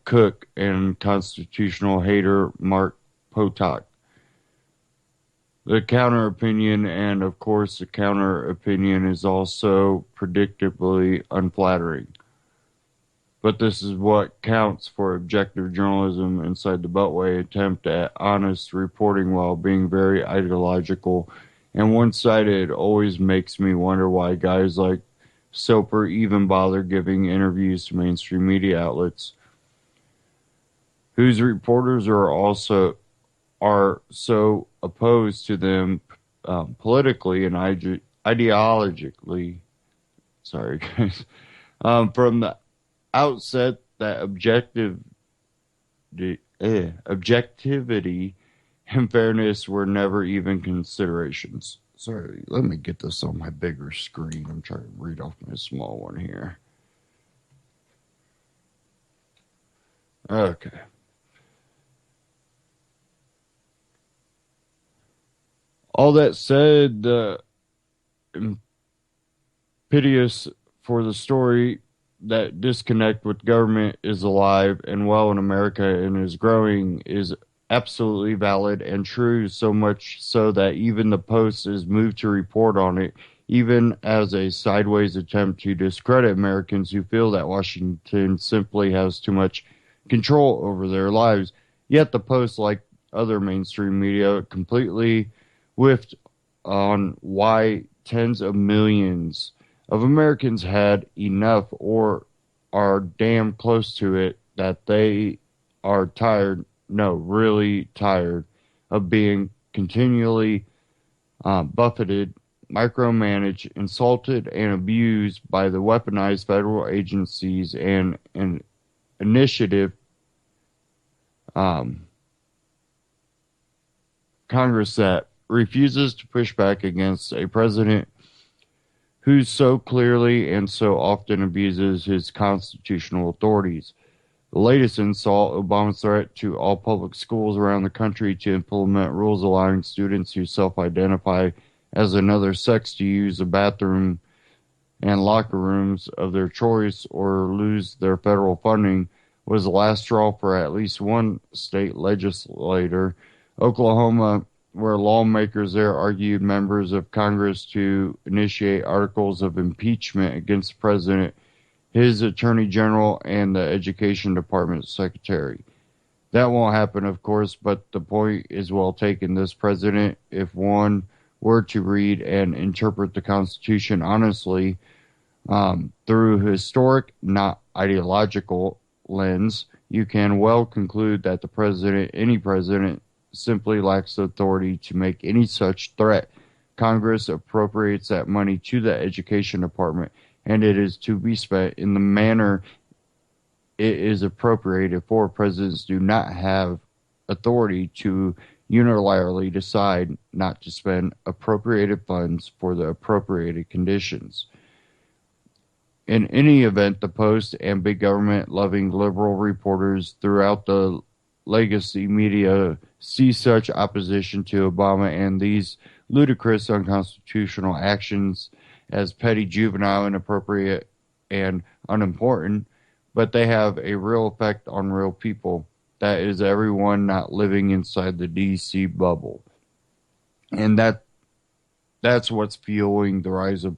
B: cook and constitutional hater Mark Potok. The counter opinion, and of course the counter opinion is also predictably unflattering. But this is what counts for objective journalism inside the Beltway, attempt at honest reporting while being very ideological and one-sided. Always makes me wonder why guys like Soper even bother giving interviews to mainstream media outlets, whose reporters are so opposed to them politically and ideologically. Sorry, guys. From the outset, that objectivity and fairness were never even considerations. Sorry, let me get this on my bigger screen. I'm trying to read off my small one here. Okay. All that said, the impetus for the story that disconnect with government is alive and well in America and is growing is absolutely valid and true, so much so that even the Post is moved to report on it, even as a sideways attempt to discredit Americans who feel that Washington simply has too much control over their lives. Yet the Post, like other mainstream media, completely whiffed on why tens of millions of Americans had enough or are damn close to it, that they are tired, really tired of being continually buffeted, micromanaged, insulted, and abused by the weaponized federal agencies and initiative Congress that refuses to push back against a president who so clearly and so often abuses his constitutional authorities. The latest insult, Obama's threat to all public schools around the country to implement rules allowing students who self-identify as another sex to use the bathroom and locker rooms of their choice or lose their federal funding, was the last straw for at least one state legislator. Oklahoma, where lawmakers there argued members of Congress to initiate articles of impeachment against the president, his attorney general, and the education department secretary. That won't happen, of course, but the point is well taken. This president, if one were to read and interpret the Constitution honestly, through historic, not ideological lens, you can well conclude that the president, any president, simply lacks the authority to make any such threat. Congress appropriates that money to the education department, and it is to be spent in the manner it is appropriated for. Presidents do not have authority to unilaterally decide not to spend appropriated funds for the appropriated conditions. In any event, the Post and big government-loving liberal reporters throughout the legacy media see such opposition to Obama and these ludicrous unconstitutional actions as petty, juvenile, inappropriate, and unimportant, but they have a real effect on real people. That is everyone not living inside the DC bubble. And that's what's fueling the rise of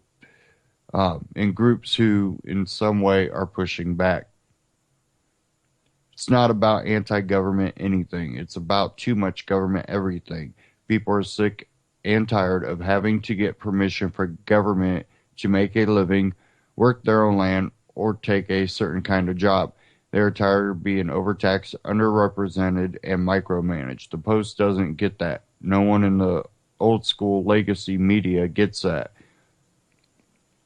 B: in groups who in some way are pushing back. It's not about anti-government anything. It's about too much government everything. People are sick and tired of having to get permission for government to make a living, work their own land, or take a certain kind of job. They are tired of being overtaxed, underrepresented, and micromanaged. The Post doesn't get that. No one in the old school legacy media gets that.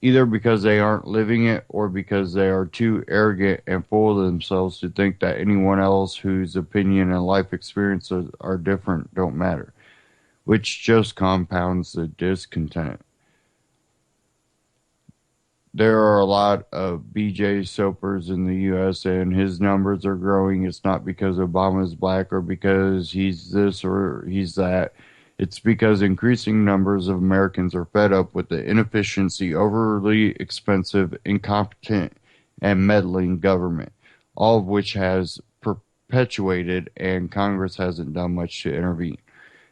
B: Either because they aren't living it or because they are too arrogant and full of themselves to think that anyone else whose opinion and life experiences are different don't matter, which just compounds the discontent. There are a lot of B.J. Soapers in the U.S. and his numbers are growing. It's not because Obama is black or because he's this or he's that. It's because increasing numbers of Americans are fed up with the inefficiency, overly expensive, incompetent, and meddling government, all of which has perpetuated, and Congress hasn't done much to intervene.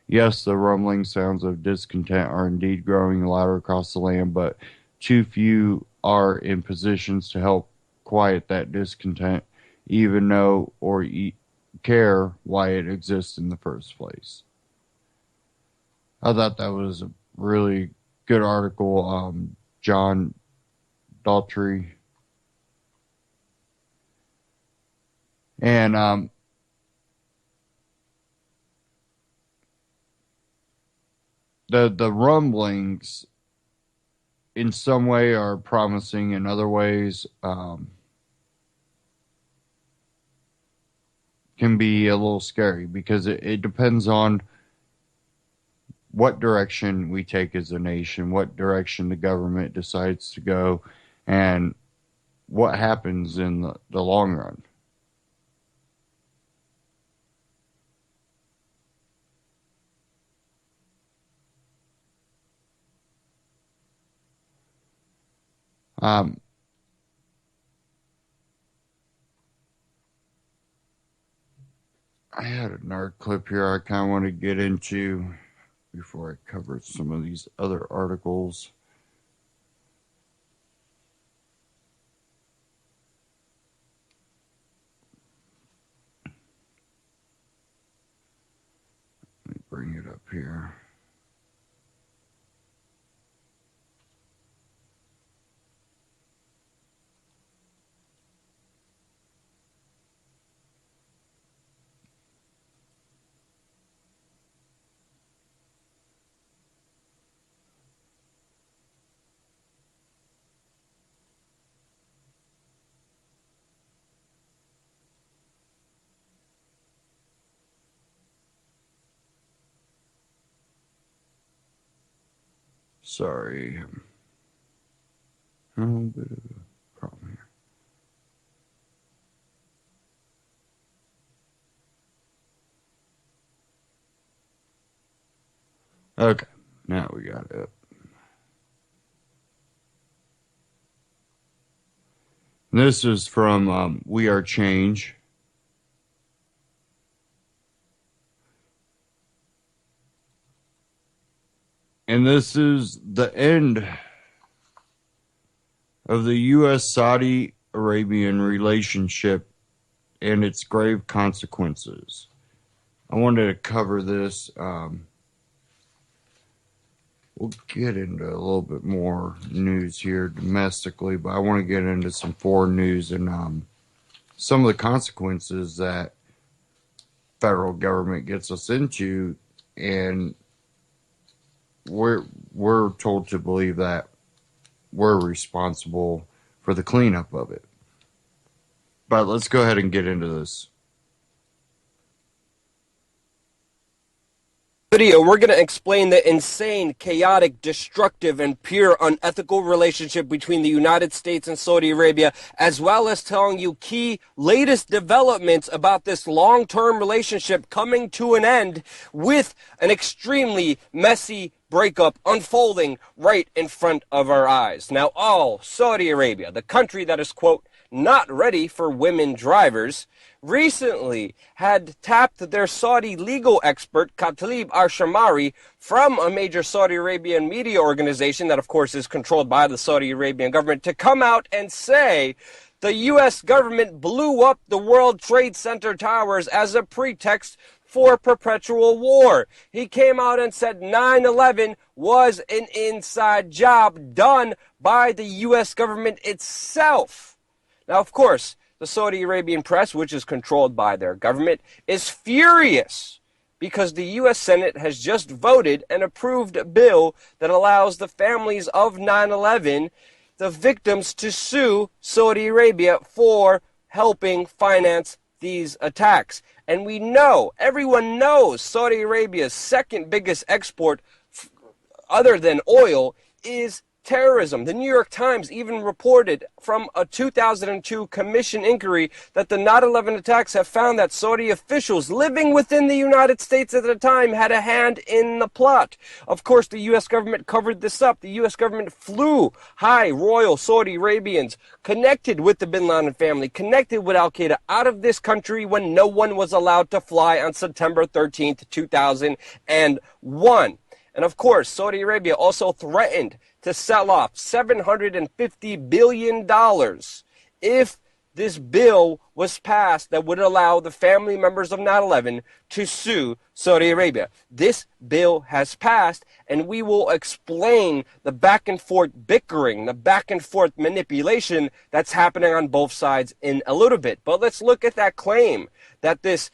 B: Yes, the rumbling sounds of discontent are indeed growing louder across the land, but too few are in positions to help quiet that discontent, even know or care why it exists in the first place. I thought that was a really good article. John Daughtry. And the rumblings in some way are promising, in other ways can be a little scary because it depends on what direction we take as a nation, what direction the government decides to go, and what happens in the long run. I had another clip here I kind of want to get into before I cover some of these other articles. Let me bring it up here. Sorry. A little bit of a problem here. Okay, now we got it. This is from We Are Change. And this is the end of the U.S.-Saudi Arabian relationship and its grave consequences. I wanted to cover this. We'll get into a little bit more news here domestically, but I want to get into some foreign news and some of the consequences that federal government gets us into, and we're told to believe that we're responsible for the cleanup of it. But let's go ahead and get into this.
E: Video, we're going to explain the insane, chaotic, destructive, and pure unethical relationship between the United States and Saudi Arabia, as well as telling you key latest developments about this long-term relationship coming to an end with an extremely messy breakup unfolding right in front of our eyes. Now, Saudi Arabia, the country that is, quote, not ready for women drivers, recently had tapped their Saudi legal expert, Khatib al-Shamari, from a major Saudi Arabian media organization that, of course, is controlled by the Saudi Arabian government, to come out and say the U.S. government blew up the World Trade Center towers as a pretext for perpetual war. He came out and said 9/11 was an inside job done by the U.S. government itself. Now, of course, the Saudi Arabian press, which is controlled by their government, is furious because the U.S. Senate has just voted and approved a bill that allows the families of 9/11, the victims, to sue Saudi Arabia for helping finance these attacks. And we know, everyone knows, Saudi Arabia's second biggest export, other than oil, is terrorism. The New York Times even reported from a 2002 commission inquiry that the 9/11 attacks have found that Saudi officials living within the United States at the time had a hand in the plot. Of course, the U.S. government covered this up. The U.S. government flew high royal Saudi Arabians connected with the bin Laden family, connected with Al-Qaeda, out of this country when no one was allowed to fly on September 13th, 2001. And of course, Saudi Arabia also threatened to sell off $750 billion if this bill was passed that would allow the family members of 9/11 to sue Saudi Arabia. This bill has passed, and we will explain the back and forth bickering, the back and forth manipulation that's happening on both sides in a little bit. But let's look at that claim that this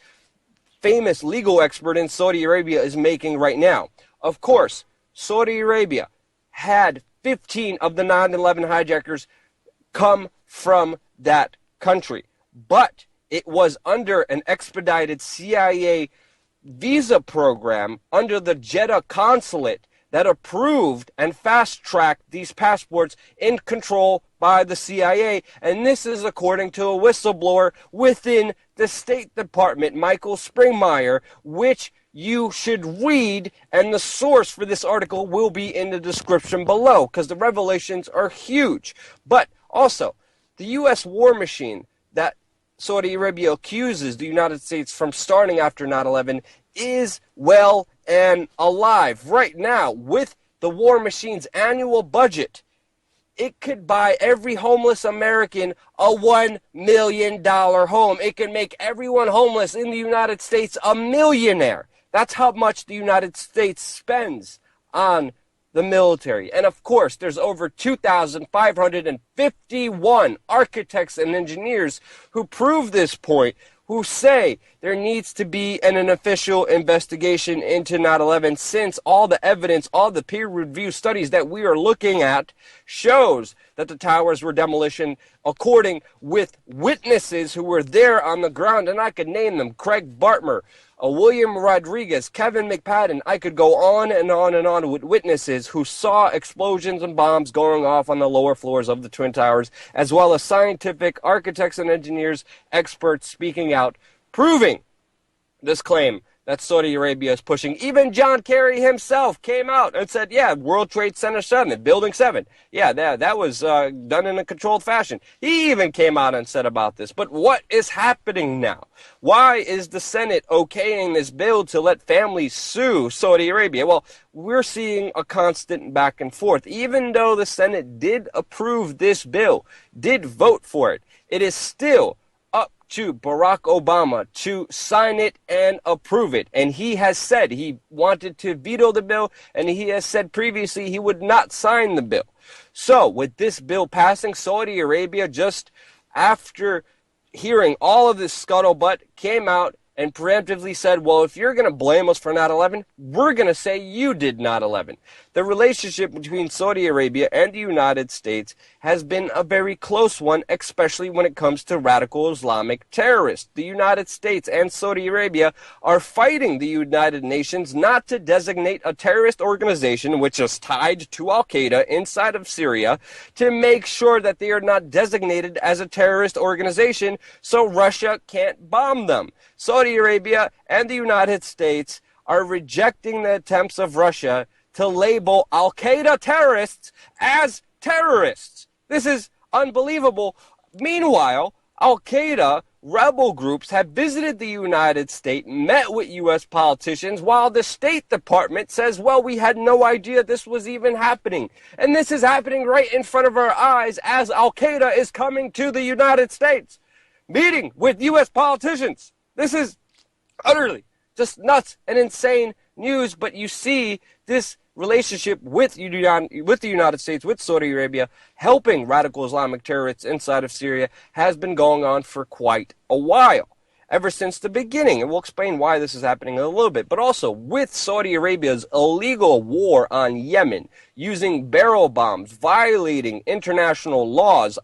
E: famous legal expert in Saudi Arabia is making right now. Of course, Saudi Arabia had 15 of the 9/11 hijackers come from that country. But it was under an expedited CIA visa program under the Jeddah consulate that approved and fast-tracked these passports in control by the CIA. And this is according to a whistleblower within the State Department, Michael Springmeier, which you should read, and the source for this article will be in the description below because the revelations are huge. But also, the U.S. war machine that Saudi Arabia accuses the United States from starting after 9/11 is well and alive. Right now, with the war machine's annual budget, it could buy every homeless American a $1 million home. It can make everyone homeless in the United States a millionaire. That's how much the United States spends on the military. And of course, there's over 2,551 architects and engineers who prove this point, who say there needs to be an official investigation into 9/11, since all the evidence, all the peer-reviewed studies that we are looking at shows that the towers were demolition according with witnesses who were there on the ground, and I could name them: Craig Bartmer, William Rodriguez, Kevin McPadden. I could go on and on and on with witnesses who saw explosions and bombs going off on the lower floors of the Twin Towers, as well as scientific architects and engineers, experts speaking out, proving this claim that Saudi Arabia is pushing. Even John Kerry himself came out and said, yeah, World Trade Center 7, Building 7. Yeah, that was done in a controlled fashion. He even came out and said about this. But what is happening now? Why is the Senate okaying this bill to let families sue Saudi Arabia? Well, we're seeing a constant back and forth. Even though the Senate did approve this bill, did vote for it, it is still to Barack Obama to sign it and approve it. And he has said he wanted to veto the bill, and he has said previously he would not sign the bill. So with this bill passing, Saudi Arabia, just after hearing all of this scuttlebutt, came out and preemptively said, well, if you're going to blame us for 9/11, we're going to say you did 9/11. The relationship between Saudi Arabia and the United States has been a very close one, especially when it comes to radical Islamic terrorists. The United States and Saudi Arabia are fighting the United Nations not to designate a terrorist organization which is tied to Al-Qaeda inside of Syria, to make sure that they are not designated as a terrorist organization so Russia can't bomb them. Saudi Arabia and the United States are rejecting the attempts of Russia to label Al-Qaeda terrorists as terrorists. This is unbelievable. Meanwhile, Al-Qaeda rebel groups have visited the United States, met with U.S. politicians, while the State Department says, well, we had no idea this was even happening. And this is happening right in front of our eyes as Al-Qaeda is coming to the United States, meeting with U.S. politicians. This is utterly just nuts and insane news, but you see this relationship with the United States, with Saudi Arabia, helping radical Islamic terrorists inside of Syria has been going on for quite a while, ever since the beginning. And we'll explain why this is happening in a little bit. But also with Saudi Arabia's illegal war on Yemen, using barrel bombs, violating international laws,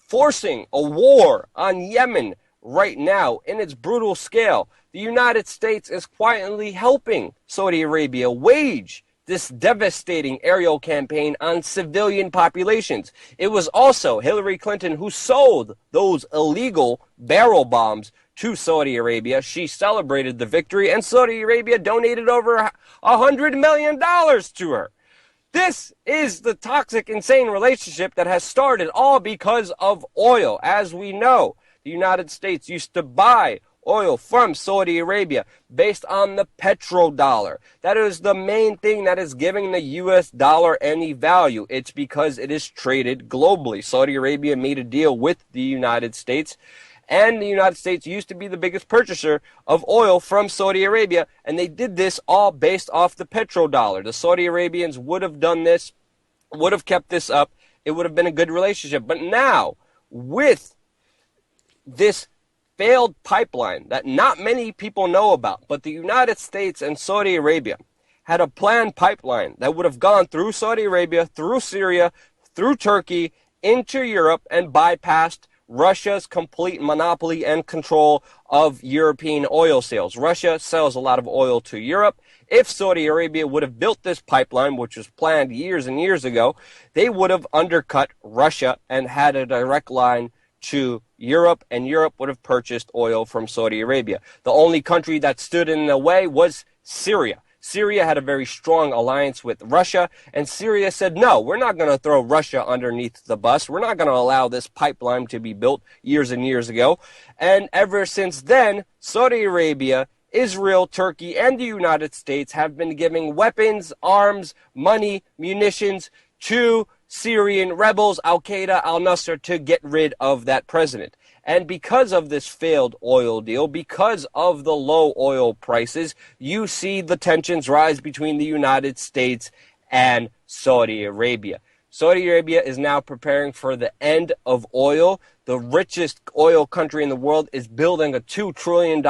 E: forcing a war on Yemen right now in its brutal scale, the United States is quietly helping Saudi Arabia wage this devastating aerial campaign on civilian populations. It was also Hillary Clinton who sold those illegal barrel bombs to Saudi Arabia. She celebrated the victory, and Saudi Arabia donated over $100 million to her. This is the toxic, insane relationship that has started all because of oil. As we know, the United States used to buy oil from Saudi Arabia based on the petrodollar. That is the main thing that is giving the U.S. dollar any value. It's because it is traded globally. Saudi Arabia made a deal with the United States, and the United States used to be the biggest purchaser of oil from Saudi Arabia, and they did this all based off the petrodollar. The Saudi Arabians would have done this, would have kept this up. It would have been a good relationship. But now, with this failed pipeline that not many people know about, but the United States and Saudi Arabia had a planned pipeline that would have gone through Saudi Arabia, through Syria, through Turkey, into Europe, and bypassed Russia's complete monopoly and control of European oil sales. Russia sells a lot of oil to Europe. If Saudi Arabia would have built this pipeline, which was planned years and years ago, they would have undercut Russia and had a direct line to Europe, and Europe would have purchased oil from Saudi Arabia. The only country that stood in the way was Syria. Syria had a very strong alliance with Russia, and Syria said, no, we're not going to throw Russia underneath the bus. We're not going to allow this pipeline to be built years and years ago. And ever since then, Saudi Arabia, Israel, Turkey, and the United States have been giving weapons, arms, money, munitions to Syrian rebels, Al-Qaeda, al-Nusra, to get rid of that president. And because of this failed oil deal, because of the low oil prices, you see the tensions rise between the United States and Saudi Arabia. Saudi Arabia is now preparing for the end of oil. The richest oil country in the world is building a $2 trillion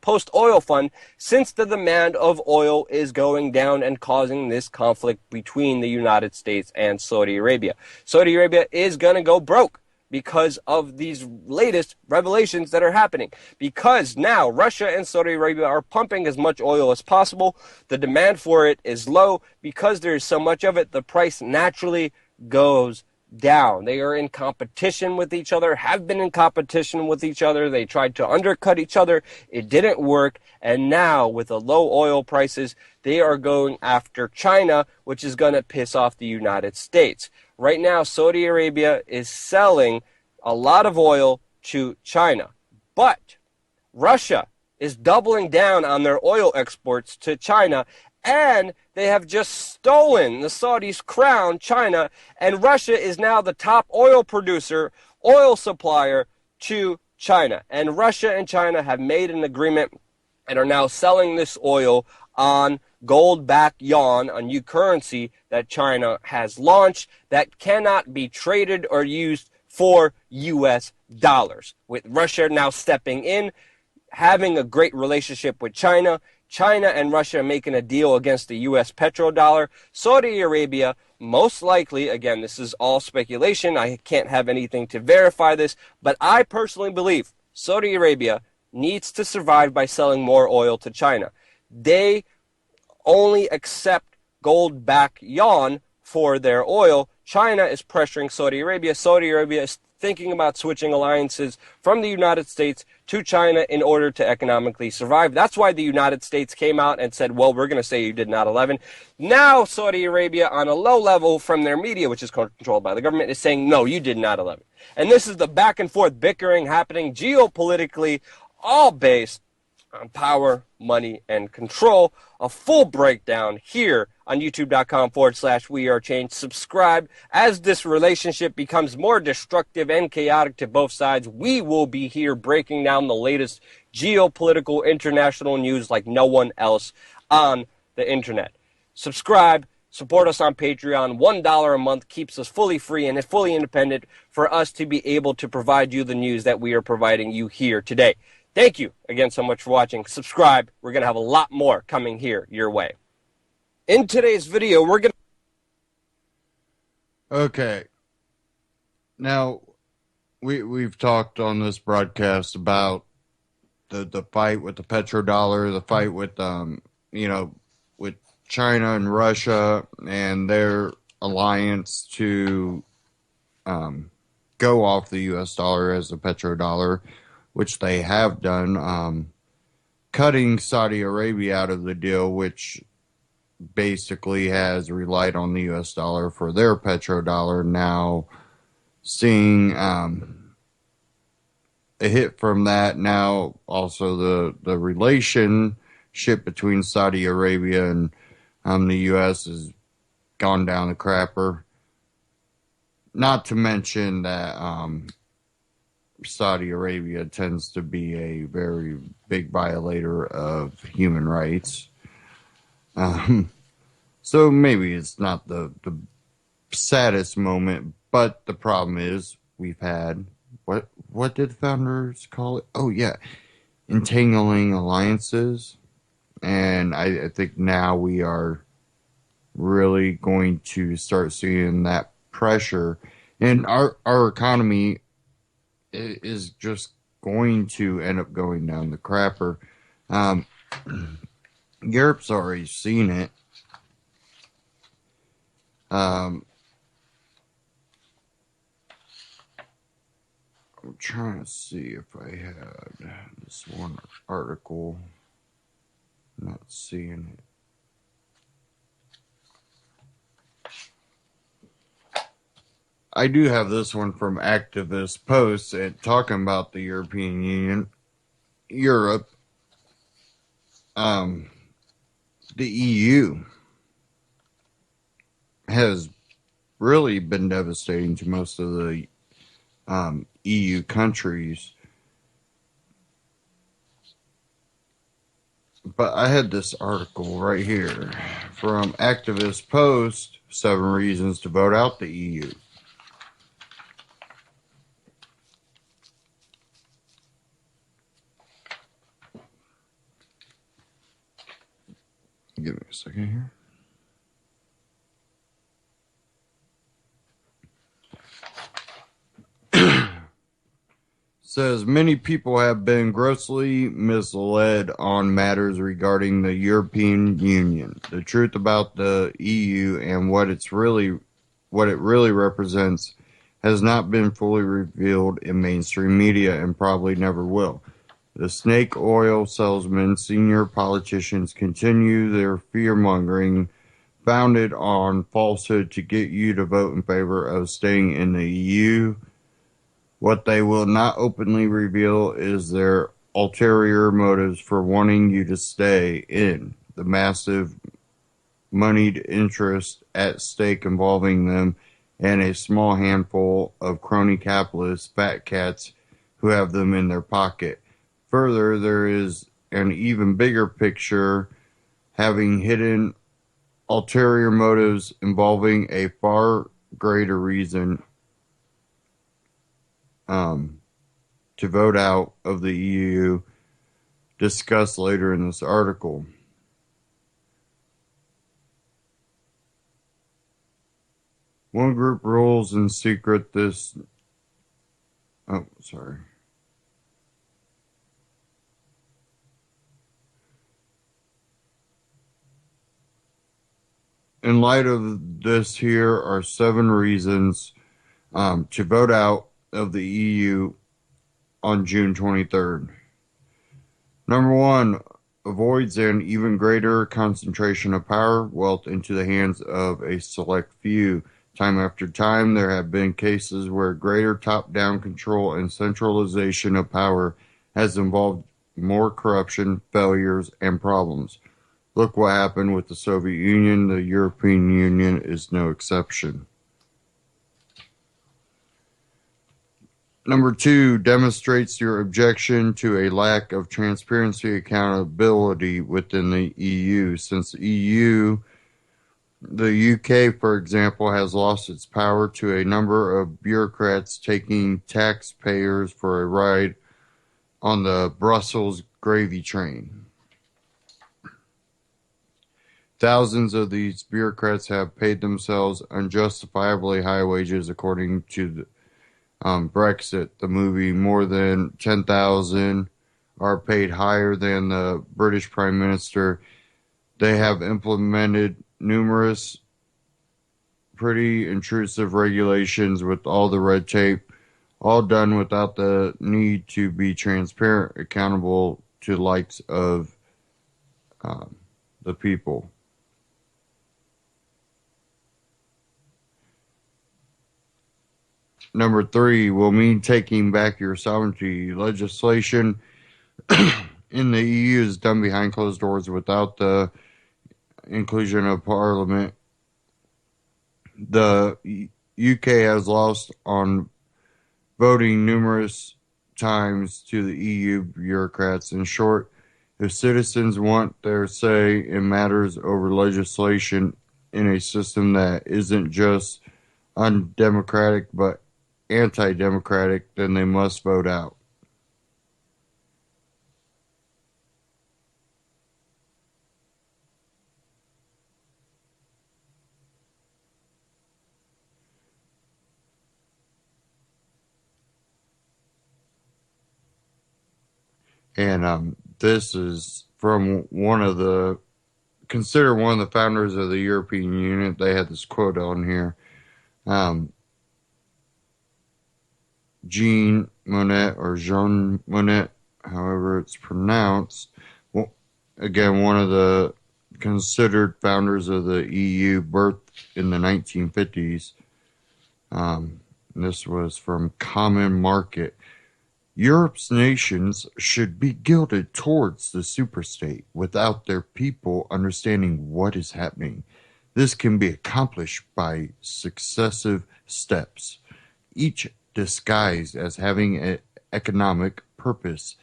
E: post-oil fund, since the demand of oil is going down and causing this conflict between the United States and Saudi Arabia. Saudi Arabia is going to go broke because of these latest revelations that are happening. Because now Russia and Saudi Arabia are pumping as much oil as possible. The demand for it is low. Because there is so much of it, the price naturally goes down. They are in competition with each other, have been in competition with each other. They tried to undercut each other. It didn't work. And now with the low oil prices, they are going after China, which is going to piss off the United States. Right now, Saudi Arabia is selling a lot of oil to China. But Russia is doubling down on their oil exports to China, and they have just stolen the Saudis' crown, China, and Russia is now the top oil producer, oil supplier to China. And Russia and China have made an agreement and are now selling this oil on gold-backed yuan, a new currency that China has launched that cannot be traded or used for U.S. dollars. With Russia now stepping in, having a great relationship with China, China and Russia making a deal against the U.S. petrodollar. Saudi Arabia, most likely, again, this is all speculation. I can't have anything to verify this, but I personally believe Saudi Arabia needs to survive by selling more oil to China. They only accept gold-backed yuan for their oil. China is pressuring Saudi Arabia. Saudi Arabia is thinking about switching alliances from the United States to China in order to economically survive. That's why the United States came out and said, well, we're going to say you did 9/11. Now Saudi Arabia, on a low level from their media, which is controlled by the government, is saying, no, you did 9/11. And this is the back and forth bickering happening geopolitically, all based on power, money, and control. A full breakdown here on youtube.com/We Are Change. Subscribe. As this relationship becomes more destructive and chaotic to both sides, we will be here breaking down the latest geopolitical international news like no one else on the internet. Subscribe. Support us on Patreon. $1 a month keeps us fully free and fully independent for us to be able to provide you the news that we are providing you here today. Thank you again so much for watching. Subscribe. We're going to have a lot more coming here your way. In today's video, we're going to...
B: Okay. Now, we've talked on this broadcast about the fight with the petrodollar, the fight with, with China and Russia and their alliance to go off the U.S. dollar as a petrodollar, which they have done, cutting Saudi Arabia out of the deal, which basically has relied on the U.S. dollar for their petrodollar. Now seeing a hit from that, now also the relationship between Saudi Arabia and the U.S. has gone down the crapper. Not to mention that Saudi Arabia tends to be a very big violator of human rights. So maybe it's not the saddest moment, but the problem is we've had, what did founders call it? Oh yeah, entangling alliances. And I think now we are really going to start seeing that pressure. And our economy is just going to end up going down the crapper. Europe's already seen it. I'm trying to see if I had this one article. Not seeing it. I do have this one from Activist Posts talking about the European Union, Europe, the EU has really been devastating to most of the EU countries. But I had this article right here from Activist Post, 7 reasons to vote out the EU. Give me a second here. says many people have been grossly misled on matters regarding the European Union. The truth about the EU and what it really represents has not been fully revealed in mainstream media and probably never will. The snake oil salesmen, senior politicians continue their fear-mongering founded on falsehood to get you to vote in favor of staying in the EU. What they will not openly reveal is their ulterior motives for wanting you to stay in, the massive moneyed interest at stake involving them and a small handful of crony capitalists, fat cats, who have them in their pocket. Further, there is an even bigger picture having hidden ulterior motives involving a far greater reason to vote out of the EU, discussed later in this article. One group rules in secret this... Oh, sorry. In light of this, here are 7 reasons to vote out of the EU on June 23rd. Number 1, avoids an even greater concentration of power, wealth into the hands of a select few. Time after time, there have been cases where greater top-down control and centralization of power has involved more corruption, failures, and problems. Look what happened with the Soviet Union. The European Union is no exception. Number 2, demonstrates your objection to a lack of transparency accountability within the EU. Since the UK, for example, has lost its power to a number of bureaucrats taking taxpayers for a ride on the Brussels gravy train. Thousands of these bureaucrats have paid themselves unjustifiably high wages, according to Brexit, the movie. More than 10,000 are paid higher than the British Prime Minister. They have implemented numerous pretty intrusive regulations with all the red tape, all done without the need to be transparent, accountable to the likes of the people. Number 3 will mean taking back your sovereignty. Legislation in the EU is done behind closed doors without the inclusion of Parliament. The UK has lost on voting numerous times to the EU bureaucrats. In short, if citizens want their say in matters over legislation in a system that isn't just undemocratic but anti-democratic, then they must vote out. And this is from considered one of the founders of the European Union. They had this quote on here. Jean Monnet, or Jean Monnet, however it's pronounced. Well, again, one of the considered founders of the EU, birthed in the 1950s. This was from Common Market. Europe's nations should be gilded towards the superstate without their people understanding what is happening. This can be accomplished by successive steps, each disguised as having an economic purpose,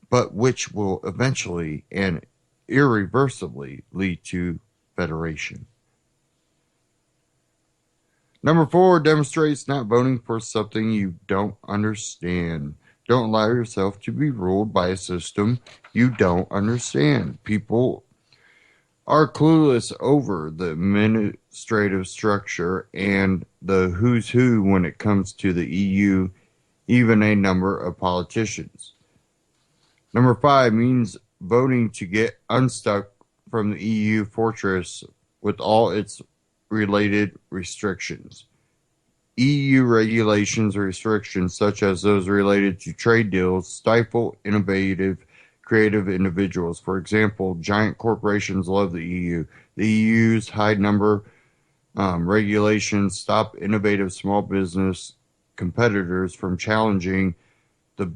B: but which will eventually and irreversibly lead to federation. Number 4, demonstrates not voting for something you don't understand. Don't allow yourself to be ruled by a system you don't understand. People are clueless over the administrative structure and the who's who when it comes to the EU even a number of politicians. Number 5 means voting to get unstuck from the EU fortress with all its related restrictions. EU regulations or restrictions, such as those related to trade deals, stifle innovative, creative individuals. For example, giant corporations love the EU. The EU's high number regulations stop innovative small business competitors from challenging the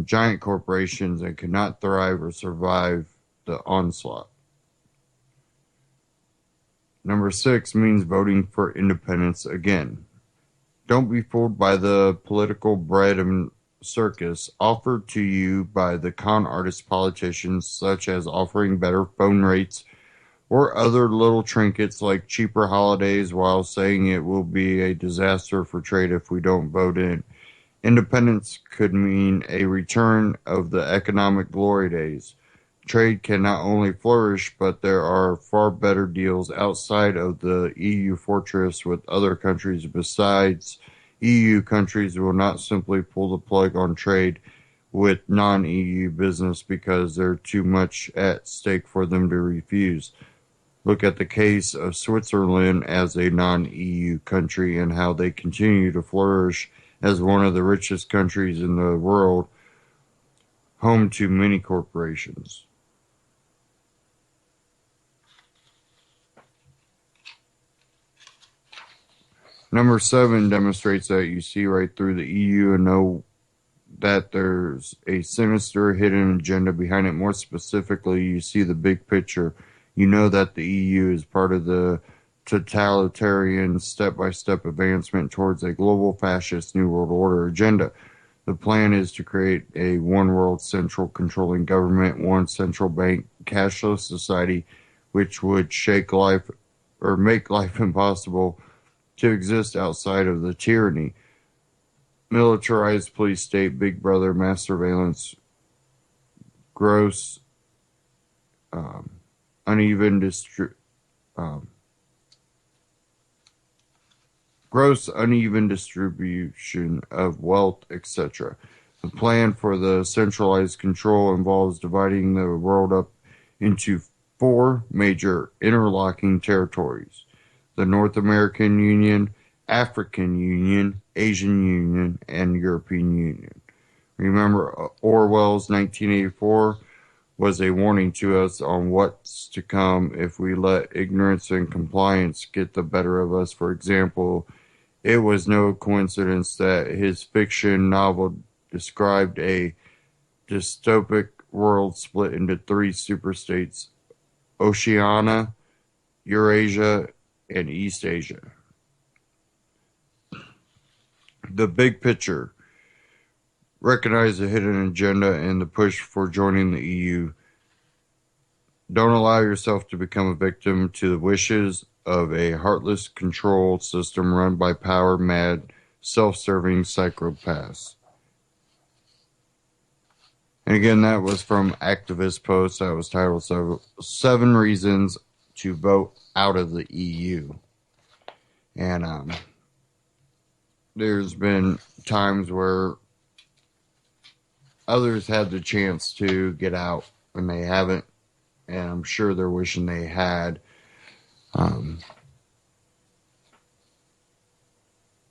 B: giant corporations and cannot thrive or survive the onslaught. Number 6 means voting for independence again. Don't be fooled by the political bread and circus offered to you by the con artist politicians, such as offering better phone rates or other little trinkets like cheaper holidays while saying it will be a disaster for trade if we don't vote in. Independence could mean a return of the economic glory days. Trade can not only flourish, but there are far better deals outside of the EU fortress with other countries besides EU countries will not simply pull the plug on trade with non-EU business because there's too much at stake for them to refuse. Look at the case of Switzerland as a non-EU country and how they continue to flourish as one of the richest countries in the world, home to many corporations. Number 7 demonstrates that you see right through the EU and know that there's a sinister hidden agenda behind it. More specifically, you see the big picture. You know that the EU is part of the totalitarian step-by-step advancement towards a global fascist New World Order agenda. The plan is to create a one world central controlling government, one central bank, cashless society, which would shake life or make life impossible to exist outside of the tyranny. Militarized police state, big brother, mass surveillance, gross, uneven distribution of wealth, etc. The plan for the centralized control involves dividing the world up into 4 major interlocking territories: the North American Union, African Union, Asian Union, and European Union. Remember, Orwell's 1984 was a warning to us on what's to come if we let ignorance and compliance get the better of us. For example, it was no coincidence that his fiction novel described a dystopic world split into 3 superstates: Oceania, Eurasia, and East Asia. The big picture. Recognize the hidden agenda and the push for joining the EU. Don't allow yourself to become a victim to the wishes of a heartless control system run by power-mad, self-serving psychopaths. And again, that was from Activist Post. That was titled 7 Reasons to Vote Out of the EU. And there's been times where others had the chance to get out and they haven't, and I'm sure they're wishing they had.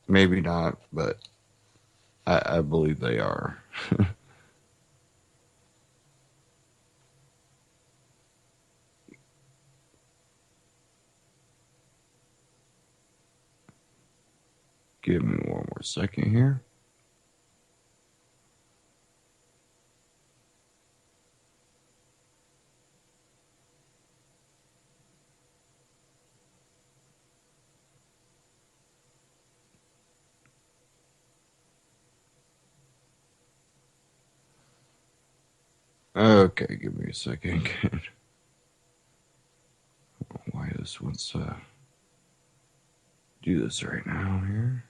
B: Maybe not, but I believe they are. Give me one more second here. Okay, give me a second. Why this wants to do this right now here?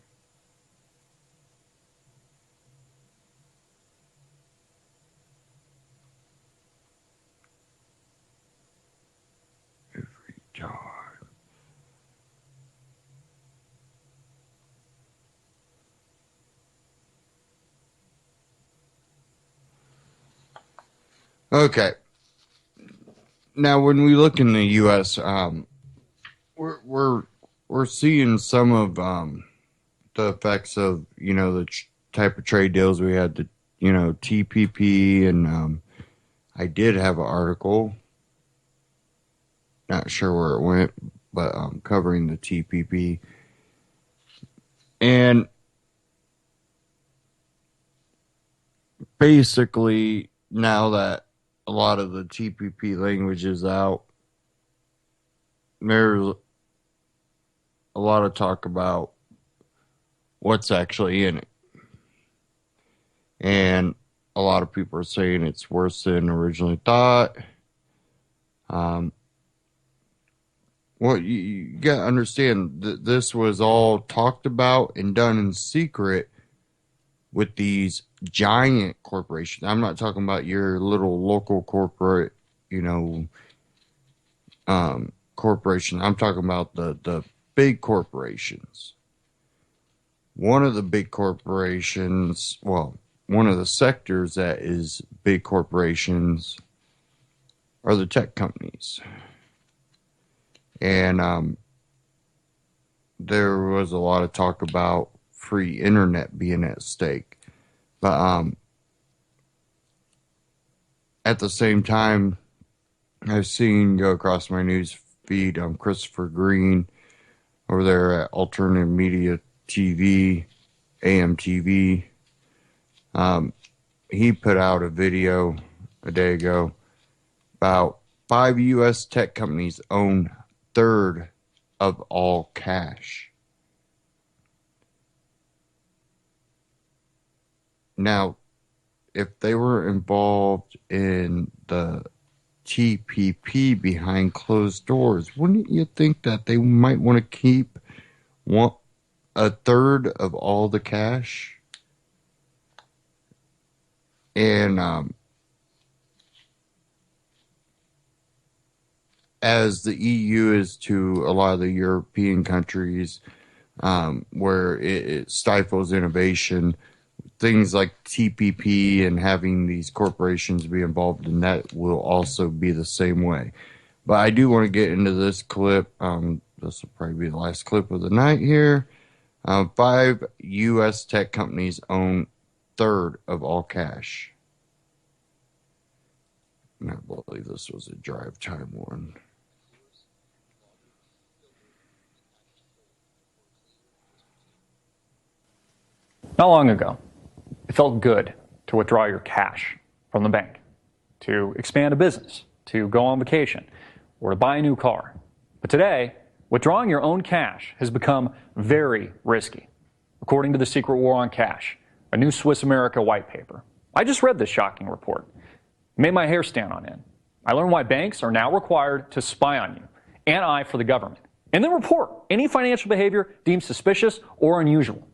B: Every time. Okay. Now, when we look in the U.S., we're seeing some of the effects of the type of trade deals we had, the TPP, and I did have an article, not sure where it went, but covering the TPP, and basically now that a lot of the TPP language is out, there's a lot of talk about what's actually in it. And a lot of people are saying it's worse than originally thought. Well, you got to understand that this was all talked about and done in secret with these giant corporations. I'm not talking about your little local corporate, corporation. I'm talking about the big corporations. One of the big corporations, well, one of the sectors that is big corporations are the tech companies. And there was a lot of talk about free internet being at stake. But at the same time, I've seen go across my news feed Christopher Green over there at Alternative Media TV, AMTV. He put out a video a day ago about 5 U.S. tech companies own third of all cash. Now, if they were involved in the TPP behind closed doors, wouldn't you think that they might want to keep a third of all the cash? And as the EU is to a lot of the European countries, where it stifles innovation, things like TPP and having these corporations be involved in that will also be the same way. But I do want to get into this clip. This will probably be the last clip of the night here. 5 U.S. tech companies own third of all cash. I believe this was a drive time one.
F: Not long ago, it felt good to withdraw your cash from the bank, to expand a business, to go on vacation, or to buy a new car. But today, withdrawing your own cash has become very risky, according to the Secret War on Cash, a new Swiss America white paper. I just read this shocking report. It made my hair stand on end. I learned why banks are now required to spy on you and eye for the government, and then report any financial behavior deemed suspicious or unusual.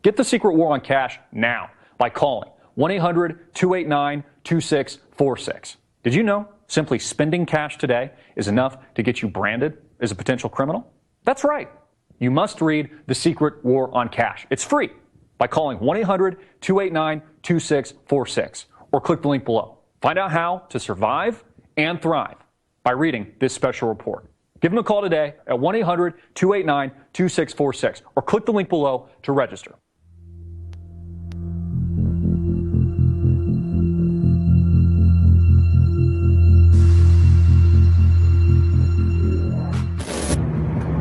F: Get the Secret War on Cash now by calling 1-800-289-2646. Did you know simply spending cash today is enough to get you branded as a potential criminal? That's right. You must read The Secret War on Cash. It's free by calling 1-800-289-2646 or click the link below. Find out how to survive and thrive by reading this special report. Give them a call today at 1-800-289-2646 or click the link below to register.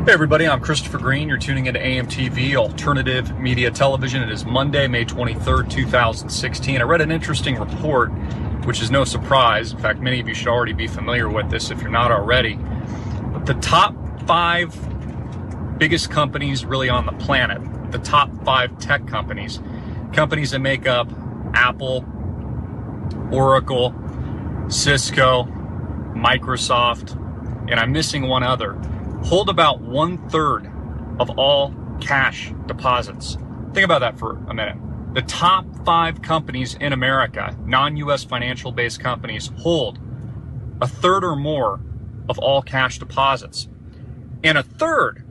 G: Hey everybody, I'm Christopher Green. You're tuning into AMTV, Alternative Media Television. It is Monday, May 23rd, 2016. I read an interesting report, which is no surprise. In fact, many of you should already be familiar with this if you're not already. But the top 5 biggest companies really on the planet, the top 5 tech companies, companies that make up Apple, Oracle, Cisco, Microsoft, and I'm missing one other, hold about 1/3 of all cash deposits. Think about that for a minute. The top 5 companies in America, non-U.S. financial-based companies, hold 1/3 or more of all cash deposits. And 1/3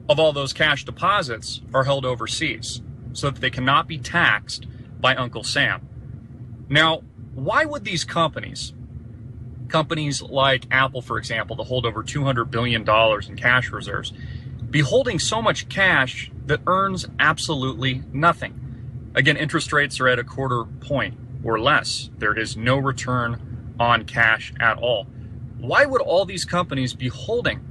G: of all those cash deposits are held overseas so that they cannot be taxed by Uncle Sam. Now, why would these companies companies like Apple, for example, that hold over $200 billion in cash reserves, be holding so much cash that earns absolutely nothing. Again, interest rates are at 1/4 point or less. There is no return on cash at all. Why would all these companies be holding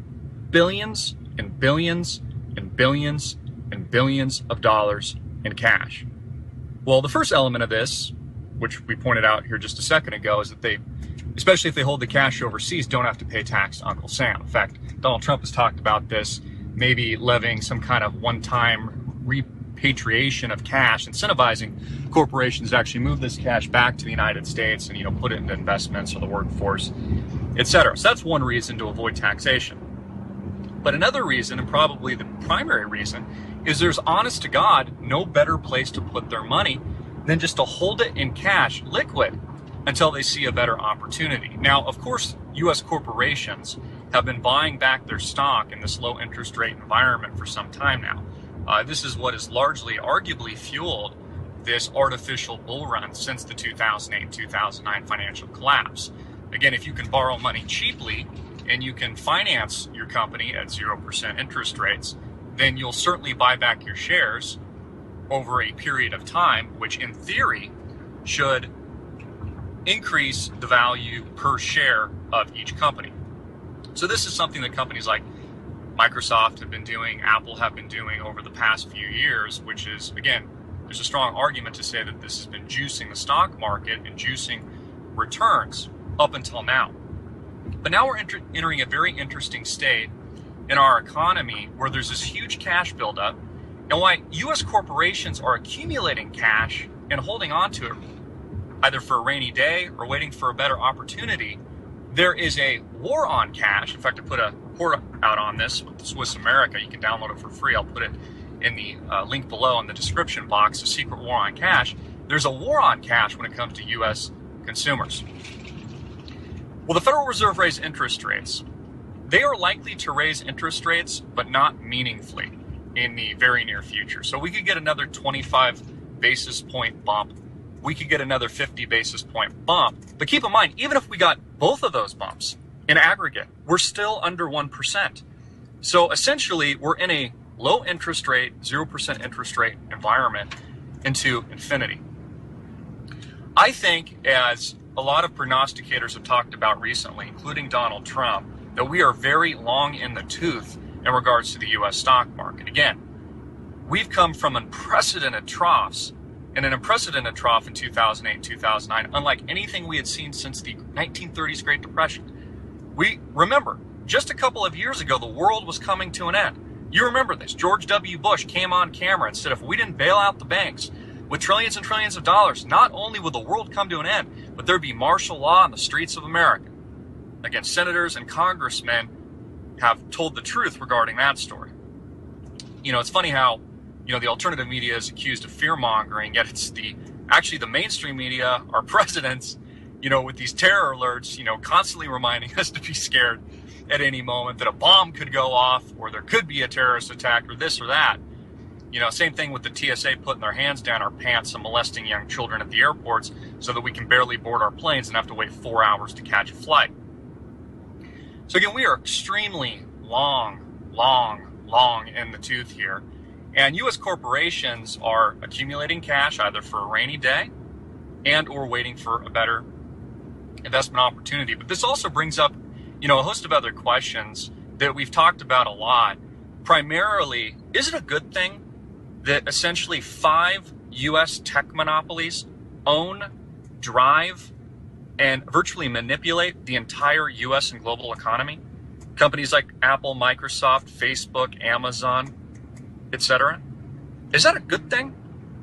G: billions and billions and billions and billions of dollars in cash? Well, the first element of this, which we pointed out here just a second ago, is that they, especially if they hold the cash overseas, don't have to pay tax to Uncle Sam. In fact, Donald Trump has talked about this, maybe levying some kind of one-time repatriation of cash, incentivizing corporations to actually move this cash back to the United States and, put it into investments or the workforce, etc. So that's one reason to avoid taxation. But another reason, and probably the primary reason, is there's, honest to God, no better place to put their money than just to hold it in cash, liquid, until they see a better opportunity. Now, of course, U.S. corporations have been buying back their stock in this low interest rate environment for some time now. This is what has largely, arguably, fueled this artificial bull run since the 2008-2009 financial collapse. Again, if you can borrow money cheaply and you can finance your company at 0% interest rates, then you'll certainly buy back your shares over a period of time, which in theory should increase the value per share of each company. So this is something that companies like Microsoft have been doing, Apple have been doing over the past few years, which is, again, there's a strong argument to say that this has been juicing the stock market and juicing returns up until now. But now we're entering a very interesting state in our economy where there's this huge cash buildup, and why U.S. corporations are accumulating cash and holding on to it, either for a rainy day or waiting for a better opportunity. There is a war on cash. In fact, I put a report out on this with Swiss America. You can download it for free. I'll put it in the link below in the description box, The Secret War on Cash. There's a war on cash when it comes to U.S. consumers. Will the Federal Reserve raise interest rates? They are likely to raise interest rates, but not meaningfully in the very near future. So we could get another 25 basis point bump. We could get another 50 basis point bump. But keep in mind, even if we got both of those bumps in aggregate, we're still under 1%. So essentially, we're in a low interest rate, 0% interest rate environment into infinity. I think, as a lot of prognosticators have talked about recently, including Donald Trump, that we are very long in the tooth in regards to the U.S. stock market. Again, we've come from unprecedented troughs, and an unprecedented trough in 2008, 2009, unlike anything we had seen since the 1930s Great Depression. We remember, just a couple of years ago, the world was coming to an end. You remember this. George W. Bush came on camera and said, if we didn't bail out the banks with trillions and trillions of dollars, not only would the world come to an end, but there'd be martial law on the streets of America. Again, senators and congressmen have told the truth regarding that story. It's funny how, the alternative media is accused of fear-mongering, yet it's actually the mainstream media, our presidents, with these terror alerts, constantly reminding us to be scared at any moment, that a bomb could go off, or there could be a terrorist attack, or this or that. Same thing with the TSA putting their hands down our pants and molesting young children at the airports so that we can barely board our planes and have to wait 4 hours to catch a flight. So again, we are extremely long in the tooth here. And U.S. corporations are accumulating cash either for a rainy day and or waiting for a better investment opportunity. But this also brings up, a host of other questions that we've talked about a lot. Primarily, is it a good thing that essentially 5 U.S. tech monopolies own, drive, and virtually manipulate the entire U.S. and global economy? Companies like Apple, Microsoft, Facebook, Amazon, etc. Is that a good thing?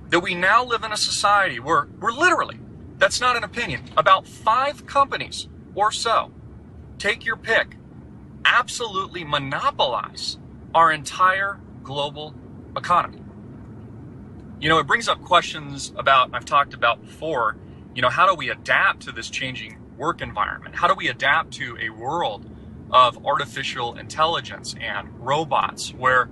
G: That we now live in a society where we're literally, that's not an opinion, about 5 companies or so, take your pick, absolutely monopolize our entire global economy. It brings up questions about, I've talked about before, how do we adapt to this changing work environment? How do we adapt to a world of artificial intelligence and robots where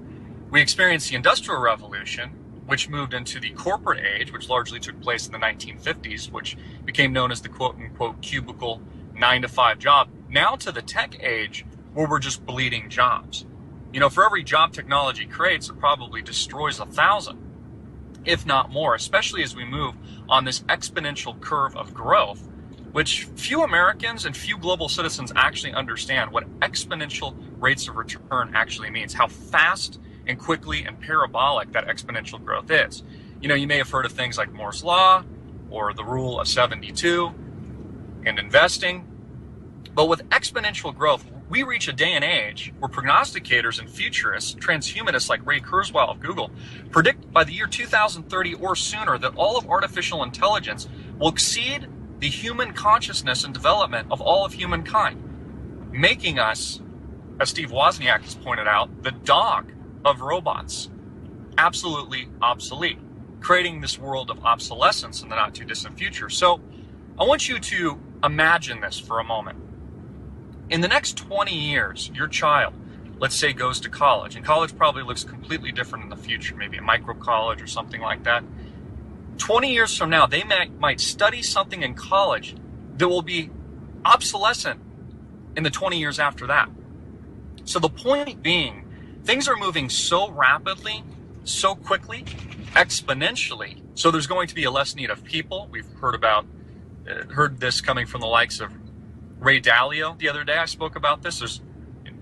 G: we experienced the Industrial Revolution, which moved into the corporate age, which largely took place in the 1950s, which became known as the quote-unquote cubicle 9-to-5 job, now to the tech age where we're just bleeding jobs. For every job technology creates, it probably destroys 1,000, if not more, especially as we move on this exponential curve of growth, which few Americans and few global citizens actually understand what exponential rates of return actually means, how fast and quickly and parabolic that exponential growth is. You may have heard of things like Moore's Law or the rule of 72 and investing. But with exponential growth, we reach a day and age where prognosticators and futurists, transhumanists like Ray Kurzweil of Google, predict by the year 2030 or sooner that all of artificial intelligence will exceed the human consciousness and development of all of humankind, making us, as Steve Wozniak has pointed out, the dog of robots, absolutely obsolete, creating this world of obsolescence in the not too distant future. So I want you to imagine this for a moment. In the next 20 years, your child, let's say, goes to college, and college probably looks completely different in the future, maybe a micro college or something like that. 20 years from now, they might study something in college that will be obsolescent in the 20 years after that. So the point being, things are moving so rapidly, so quickly, exponentially, so there's going to be a less need of people. We've heard this coming from the likes of Ray Dalio the other day. I spoke about this.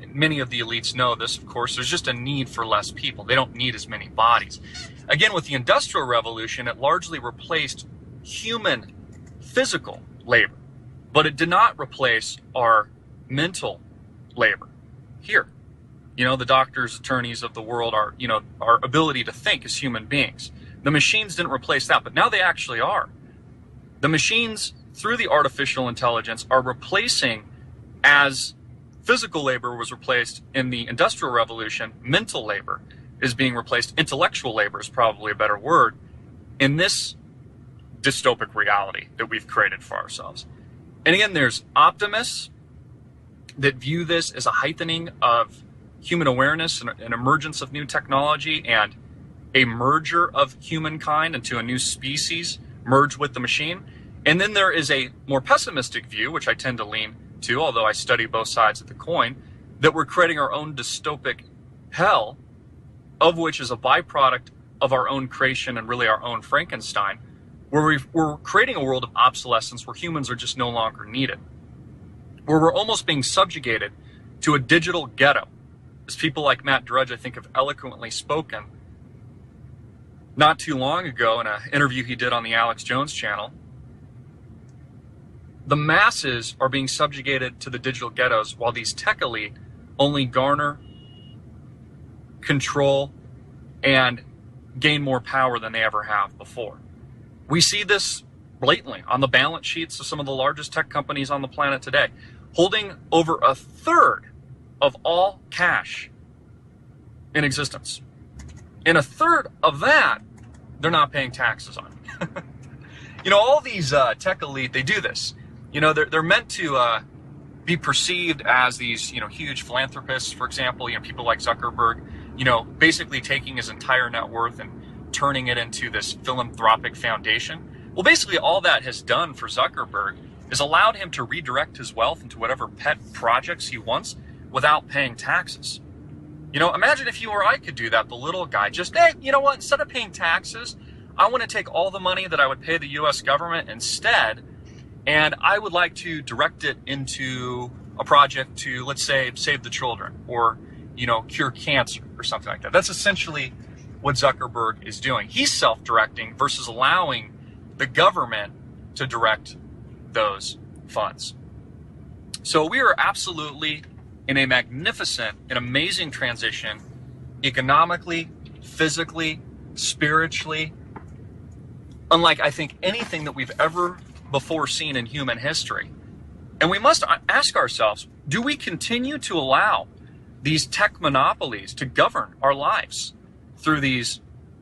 G: Many of the elites know this, of course. There's just a need for less people. They don't need as many bodies. Again, with the Industrial Revolution, it largely replaced human physical labor, but it did not replace our mental labor. Here, the doctors, attorneys of the world, our ability to think as human beings. The machines didn't replace that, but now they actually are. The machines, through the artificial intelligence, are replacing, as physical labor was replaced in the Industrial Revolution, mental labor is being replaced. Intellectual labor is probably a better word in this dystopic reality that we've created for ourselves. And again, there's optimists that view this as a heightening of human awareness and an emergence of new technology and a merger of humankind into a new species, merge with the machine. And then there is a more pessimistic view, which I tend to lean to, although I study both sides of the coin, that we're creating our own dystopic hell, of which is a byproduct of our own creation and really our own Frankenstein, where we're creating a world of obsolescence where humans are just no longer needed, where we're almost being subjugated to a digital ghetto. As people like Matt Drudge, I think, have eloquently spoken not too long ago in an interview he did on the Alex Jones channel. The masses are being subjugated to the digital ghettos while these tech elite only garner, control, and gain more power than they ever have before. We see this blatantly on the balance sheets of some of the largest tech companies on the planet today, holding over a third of all cash in existence. And a third of that, they're not paying taxes on. All these tech elite, they do this. They're meant to be perceived as these, huge philanthropists, for example, people like Zuckerberg, basically taking his entire net worth and turning it into this philanthropic foundation. Well, basically all that has done for Zuckerberg is allowed him to redirect his wealth into whatever pet projects he wants without paying taxes. Imagine if you or I could do that, the little guy, just, hey, you know what, instead of paying taxes, I want to take all the money that I would pay the U.S. government instead, and I would like to direct it into a project to, let's say, save the children or, cure cancer or something like that. That's essentially what Zuckerberg is doing. He's self-directing versus allowing the government to direct those funds. So we are absolutely in a magnificent and amazing transition, economically, physically, spiritually, unlike, I think, anything that we've ever before seen in human history. And we must ask ourselves, do we continue to allow these tech monopolies to govern our lives through these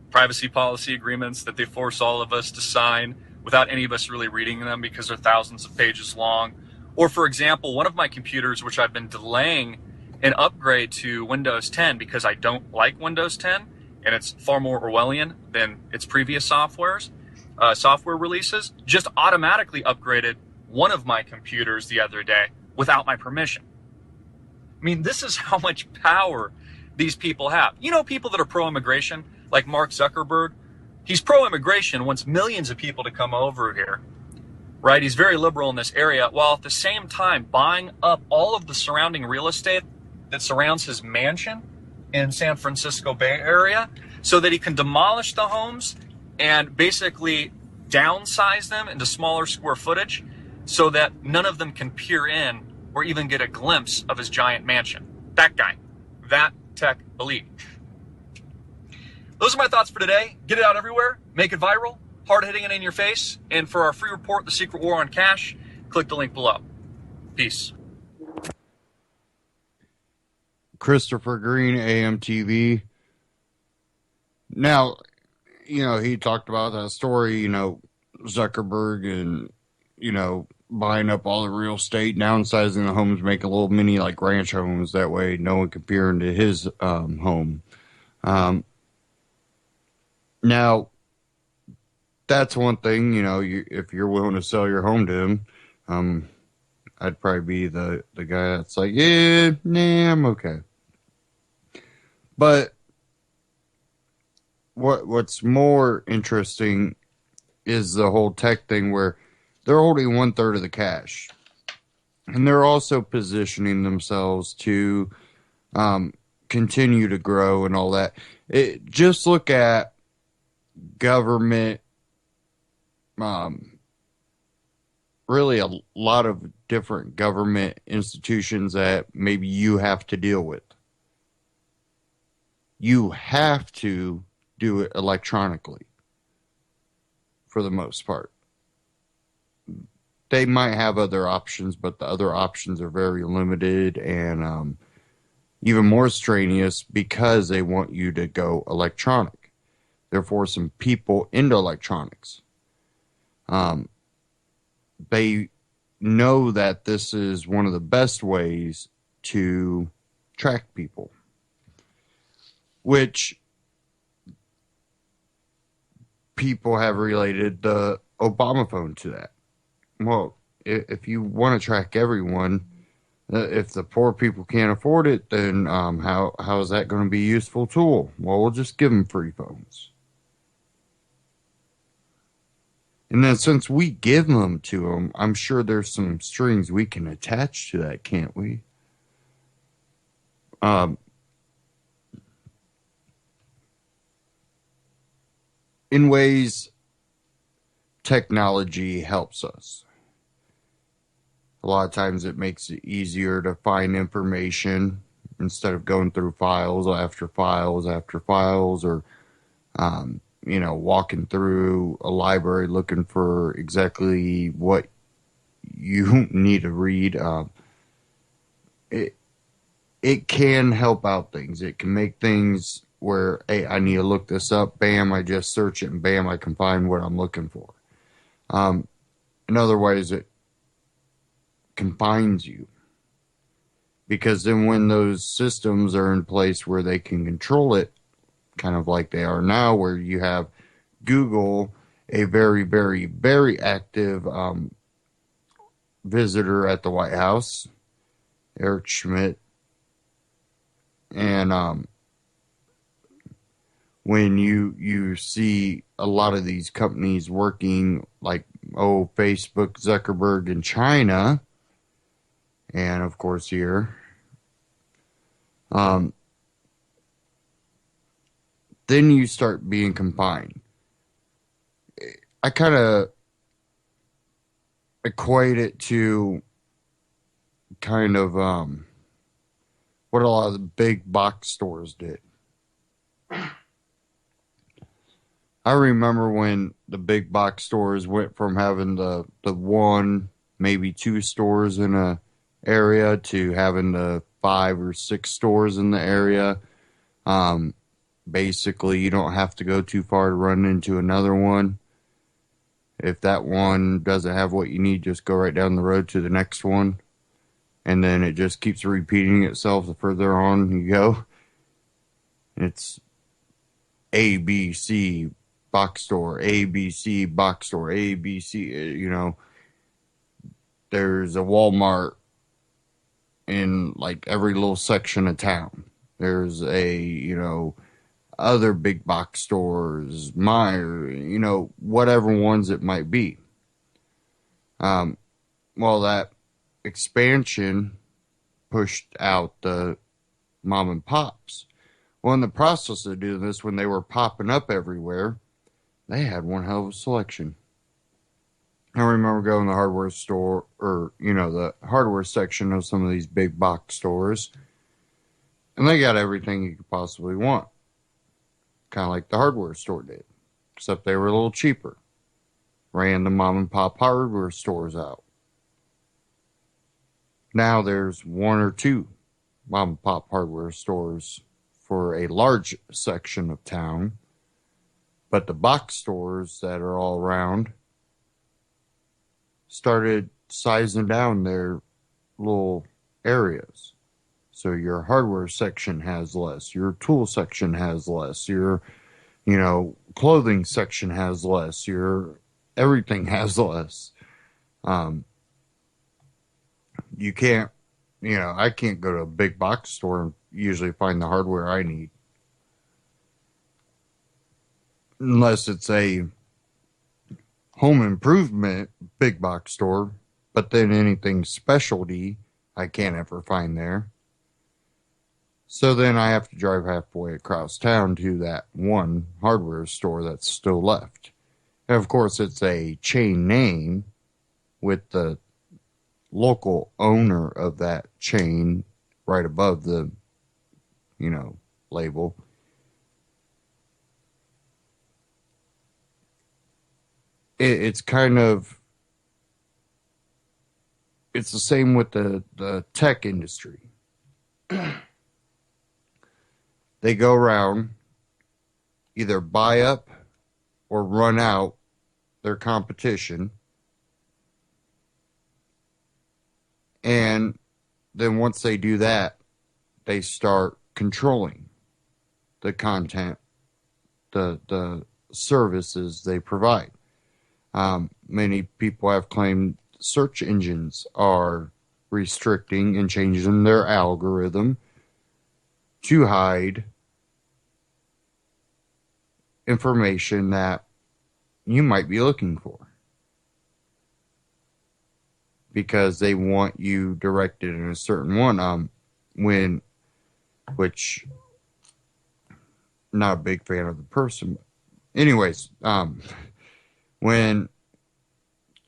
G: privacy policy agreements that they force all of us to sign without any of us really reading them because they're thousands of pages long? Or, for example, one of my computers, which I've been delaying an upgrade to Windows 10 because I don't like Windows 10, and it's far more Orwellian than its previous software releases, just automatically upgraded one of my computers the other day without my permission. I mean, this is how much power these people have. You know, people that are pro-immigration, like Mark Zuckerberg, he's pro-immigration, wants millions of people to come over here, right? He's very liberal in this area, while at the same time buying up all of the surrounding real estate that surrounds his mansion in San Francisco Bay Area so that he can demolish the homes and basically downsize them into smaller square footage so that none of them can peer in or even get a glimpse of his giant mansion. That guy, that tech elite. Those are my thoughts for today. Get it out everywhere, make it viral, hard hitting it in your face. And for our free report, The Secret War on Cash, click the link below. Peace.
B: Christopher Green, AMTV. Now, you know, he talked about that story, you know, Zuckerberg and, you know, buying up all the real estate, downsizing the homes, making little mini like ranch homes. That way no one can peer into his home. Now, that's one thing, you know, if you're willing to sell your home to him, I'd probably be the guy that's like, yeah, nah, I'm okay. But what's more interesting is the whole tech thing where they're holding 1/3 of the cash. And they're also positioning themselves to continue to grow and all that. Just look at government, really a lot of different government institutions that maybe you have to deal with. You have to do it electronically for the most part. They might have other options, but the other options are very limited and even more strenuous because they want you to go electronic. They're forcing people into electronics. They know that this is one of the best ways to track people, which people have related the Obama phone to that. Well, if you want to track everyone, if the poor people can't afford it, then how is that going to be a useful tool? Well, we'll just give them free phones. And then since we give them to them, I'm sure there's some strings we can attach to that, can't we? In ways, technology helps us. A lot of times it makes it easier to find information instead of going through files after files after files, or you know, walking through a library looking for exactly what you need to read. It can help out things. It can make things where, hey, I need to look this up. Bam, I just search it, and bam, I can find what I'm looking for. In other ways, it confines you. Because then when those systems are in place where they can control it, kind of like they are now, where you have Google, a very, very, very active visitor at the White House, Eric Schmidt, and when you see a lot of these companies working, like, Facebook, Zuckerberg in China, and of course here, then you start being combined. I kind of equate it to kind of what a lot of the big box stores did. I remember when the big box stores went from having the one, maybe two stores in a area to having the 5 or 6 stores in the area. Basically, you don't have to go too far to run into another one. If that one doesn't have what you need, just go right down the road to the next one. And then it just keeps repeating itself the further on you go. It's ABC box store, ABC box store, ABC, you know. there's a Walmart in like every little section of town. There's other big box stores, Meijer, whatever ones it might be. Well, that expansion pushed out the mom and pops. Well, in the process of doing this, when they were popping up everywhere, they had one hell of a selection. I remember going to the hardware store, or, the hardware section of some of these big box stores, and they got everything you could possibly want. Kind of like the hardware store did, except they were a little cheaper. Ran the mom and pop hardware stores out. Now there's one or two mom and pop hardware stores for a large section of town, but the box stores that are all around started sizing down their little areas. So your hardware section has less, your tool section has less, your clothing section has less, your everything has less. You can't, I can't go to a big box store and usually find the hardware I need. Unless it's a home improvement big box store, but then anything specialty I can't ever find there. So then I have to drive halfway across town to that one hardware store that's still left. And of course, it's a chain name with the local owner of that chain right above the, label. It's kind of, it's the same with the tech industry. They go around, either buy up or run out their competition. And then once they do that, they start controlling the content, the services they provide. Many people have claimed search engines are restricting and changing their algorithm to hide information that you might be looking for, because they want you directed in a certain one. Which not a big fan of the person. Anyways, when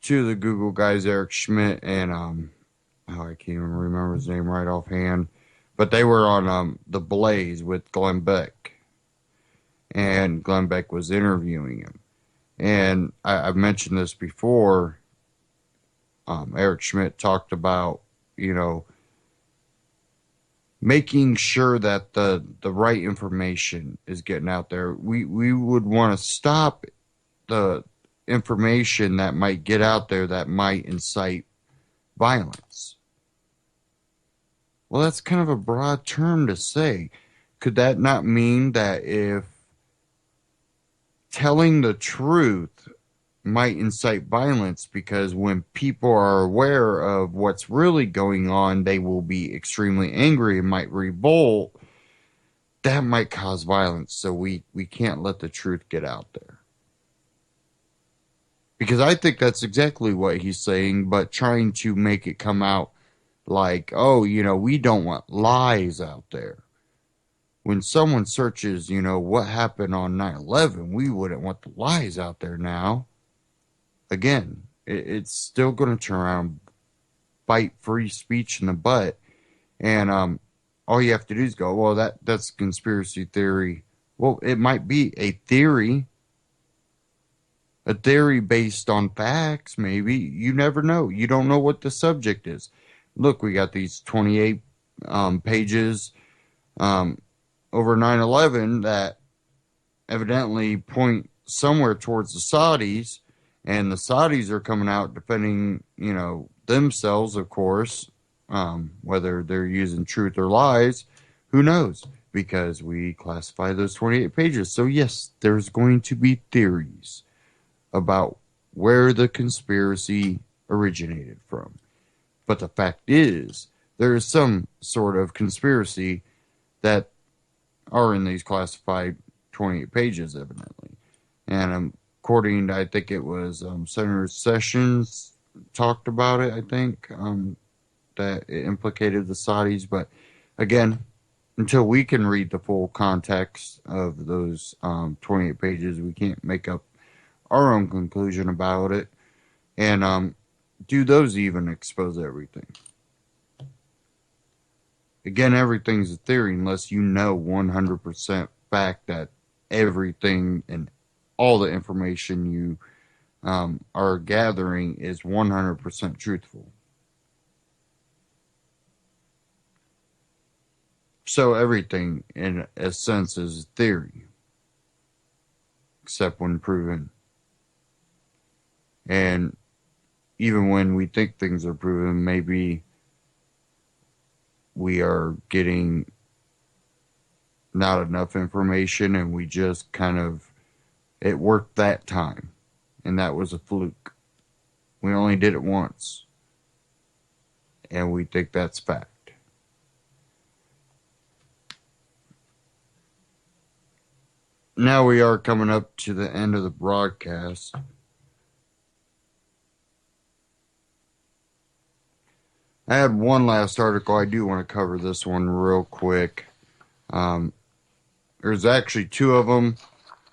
B: two of the Google guys, Eric Schmidt and I can't even remember his name right offhand, but they were on The Blaze with Glenn Beck, and Glenn Beck was interviewing him. And I've mentioned this before. Eric Schmidt talked about, making sure that the right information is getting out there. We would want to stop the information that might get out there that might incite violence. Well, that's kind of a broad term to say. Could that not mean that if telling the truth might incite violence, because when people are aware of what's really going on, they will be extremely angry and might revolt? That might cause violence, so we can't let the truth get out there. Because I think that's exactly what he's saying, but trying to make it come out like, we don't want lies out there. When someone searches, what happened on 9/11, we wouldn't want the lies out there now. Again, it's still going to turn around, bite free speech in the butt. And all you have to do is go, well, that's conspiracy theory. Well, it might be a theory based on facts, maybe. You never know. You don't know what the subject is. Look, we got these 28 pages over 9/11 that evidently point somewhere towards the Saudis, and the Saudis are coming out defending, themselves, of course, whether they're using truth or lies, who knows, because we classify those 28 pages. So yes, there's going to be theories about where the conspiracy originated from. But the fact is, there is some sort of conspiracy that are in these classified 28 pages, evidently. And according to, I think it was Senator Sessions talked about it, I think, that it implicated the Saudis. But again, until we can read the full context of those 28 pages, we can't make up our own conclusion about it. And do those even expose everything? Again, everything's a theory unless you know 100% fact that everything and all the information you are gathering is 100% truthful. So everything, in a sense, is theory, except when proven. And even when we think things are proven, maybe we are getting not enough information and we just kind of, it worked that time. And that was a fluke. We only did it once. And we think that's fact. Now we are coming up to the end of the broadcast. I had one last article. I do want to cover this one real quick. There's actually two of them.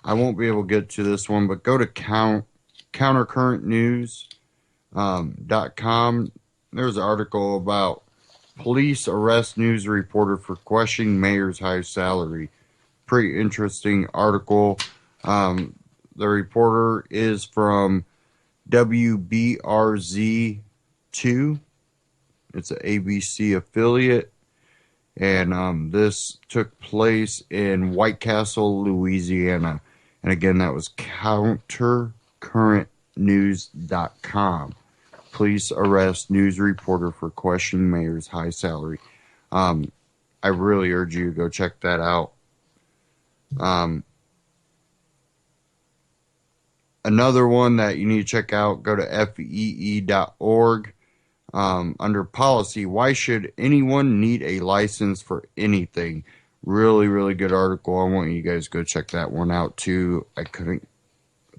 B: I won't be able to get to this one, but go to countercurrentnews.com. There's an article about police arrest news reporter for questioning mayor's high salary. Pretty interesting article. The reporter is from WBRZ2. It's an ABC affiliate. And this took place in White Castle, Louisiana. And again, that was countercurrentnews.com. Police arrest news reporter for questioning mayor's high salary. I really urge you to go check that out. Another one that you need to check out, go to fee.org. Under policy, why should anyone need a license for anything? Really, really good article. I want you guys to go check that one out too.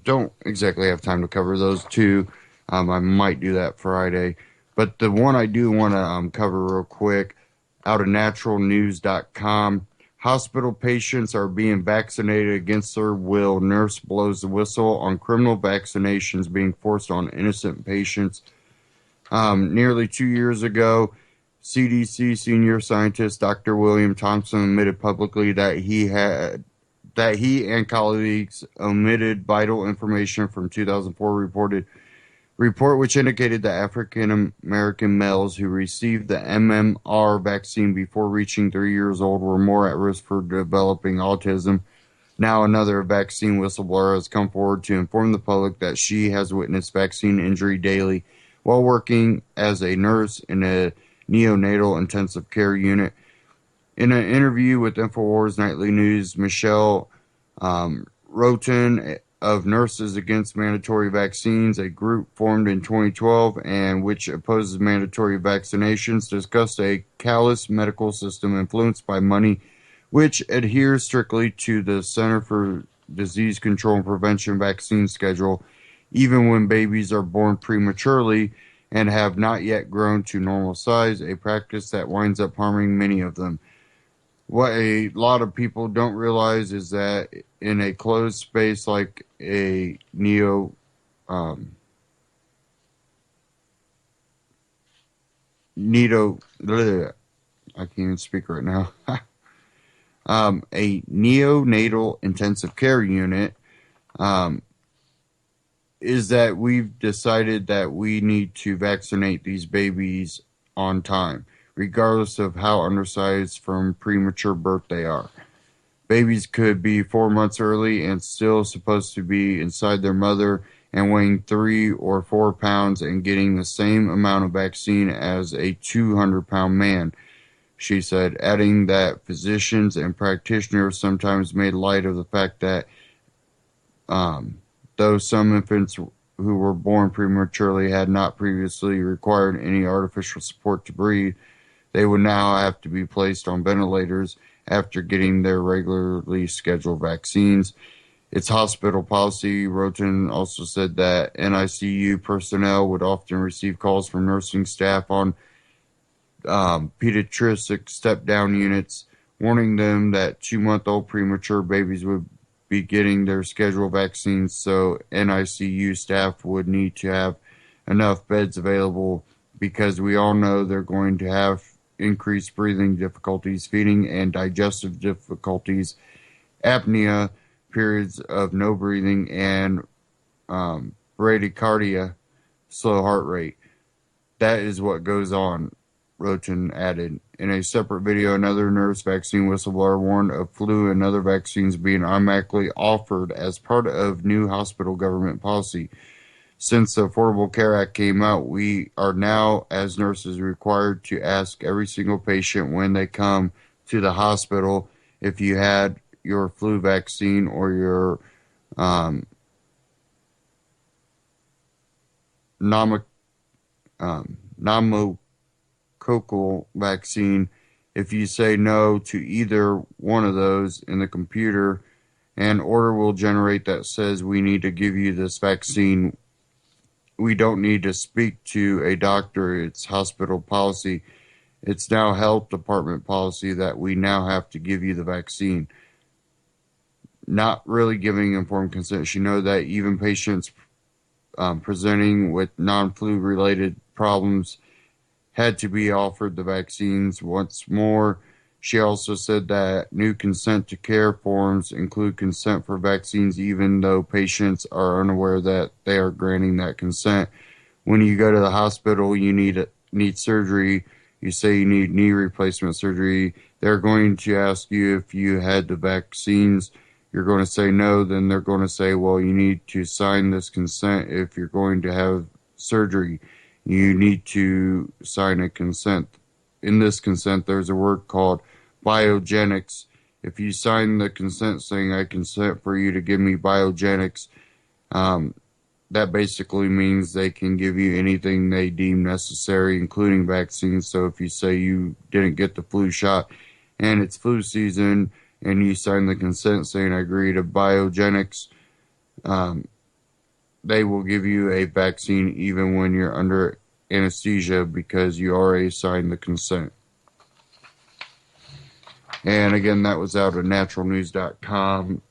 B: Don't exactly have time to cover those two. I might do that Friday. But the one I do want to cover real quick, out of naturalnews.com. Hospital patients are being vaccinated against their will. Nurse blows the whistle on criminal vaccinations being forced on innocent patients. Nearly 2 years ago, CDC senior scientist Dr. William Thompson admitted publicly that he and colleagues omitted vital information from 2004 report which indicated that African American males who received the MMR vaccine before reaching 3 years old were more at risk for developing autism. Now another vaccine whistleblower has come forward to inform the public that she has witnessed vaccine injury daily while working as a nurse in a neonatal intensive care unit. In an interview with InfoWars Nightly News, Michelle Roten of Nurses Against Mandatory Vaccines, a group formed in 2012 and which opposes mandatory vaccinations, discussed a callous medical system influenced by money, which adheres strictly to the Center for Disease Control and Prevention vaccine schedule, even when babies are born prematurely and have not yet grown to normal size, a practice that winds up harming many of them. What a lot of people don't realize is that in a closed space like a I can't even speak right now. A neonatal intensive care unit, is that we've decided that we need to vaccinate these babies on time, regardless of how undersized from premature birth they are. Babies could be 4 months early and still supposed to be inside their mother and weighing 3 or 4 pounds and getting the same amount of vaccine as a 200-pound man, she said, adding that physicians and practitioners sometimes made light of the fact that though some infants who were born prematurely had not previously required any artificial support to breathe, they would now have to be placed on ventilators after getting their regularly scheduled vaccines. Its hospital policy, Roten also said that NICU personnel would often receive calls from nursing staff on pediatric step-down units, warning them that 2-month-old premature babies would be getting their scheduled vaccines, so NICU staff would need to have enough beds available because we all know they're going to have increased breathing difficulties, feeding and digestive difficulties, apnea, periods of no breathing, and bradycardia, slow heart rate. That is what goes on, Roten added. In a separate video, another nurse vaccine whistleblower warned of flu and other vaccines being automatically offered as part of new hospital government policy. Since the Affordable Care Act came out, we are now, as nurses, required to ask every single patient when they come to the hospital if you had your flu vaccine or your pneumococcal vaccine. If you say no to either one of those in the computer, an order will generate that says we need to give you this vaccine. We don't need to speak to a doctor. It's hospital policy. It's now health department policy that we now have to give you the vaccine. Not really giving informed consent. She knows that even patients presenting with non-flu related problems had to be offered the vaccines. Once more, she also said that new consent to care forms include consent for vaccines even though patients are unaware that they are granting that consent. When you go to the hospital, you need surgery. You say you need knee replacement surgery. They're going to ask you if you had the vaccines. You're going to say no. Then they're going to say, well, you need to sign this consent if you're going to have surgery. You need to sign a consent. In this consent, there's a word called biogenics. If you sign the consent saying I consent for you to give me biogenics, that basically means they can give you anything they deem necessary, including vaccines. So if you say you didn't get the flu shot and it's flu season and you sign the consent saying I agree to biogenics, they will give you a vaccine even when you're under anesthesia because you already signed the consent. And again, that was out of naturalnews.com.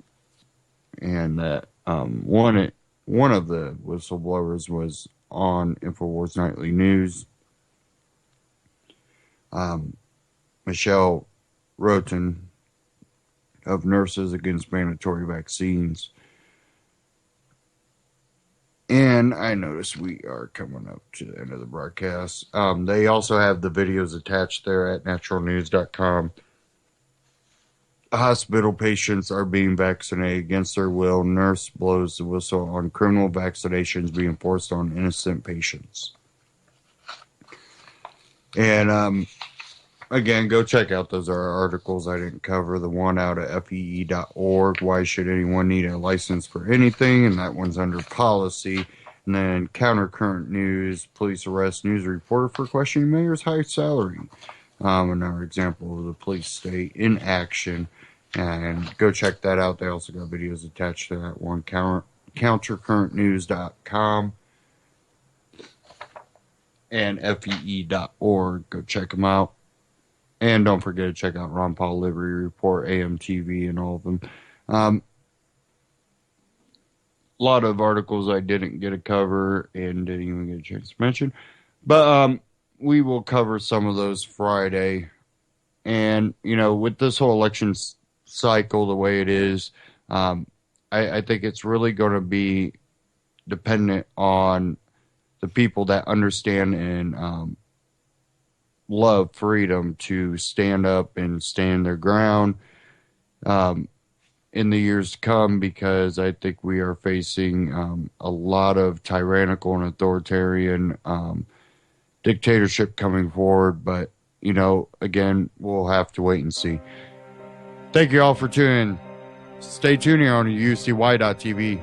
B: And that one of the whistleblowers was on InfoWars Nightly News. Michelle Roten of Nurses Against Mandatory Vaccines. And I notice we are coming up to the end of the broadcast. They also have the videos attached there at naturalnews.com. Hospital patients are being vaccinated against their will. Nurse blows the whistle on criminal vaccinations being forced on innocent patients. And again, go check out those articles I didn't cover. The one out at fee.org, why should anyone need a license for anything? And that one's under policy. And then Countercurrent News, police arrest news reporter for questioning mayor's high salary. Another example of the police state in action. And go check that out. They also got videos attached to that one. Countercurrentnews.com and fee.org. Go check them out. And don't forget to check out Ron Paul Livery Report, AMTV, and all of them. A lot of articles I didn't get to cover and didn't even get a chance to mention. But we will cover some of those Friday. And, you know, with this whole election cycle the way it is, I think it's really going to be dependent on the people that understand and love freedom to stand up and stand their ground in the years to come, because I think we are facing a lot of tyrannical and authoritarian dictatorship coming forward. But, you know, again, we'll have to wait and see. Thank you all for tuning in. Stay tuned here on UCY.tv.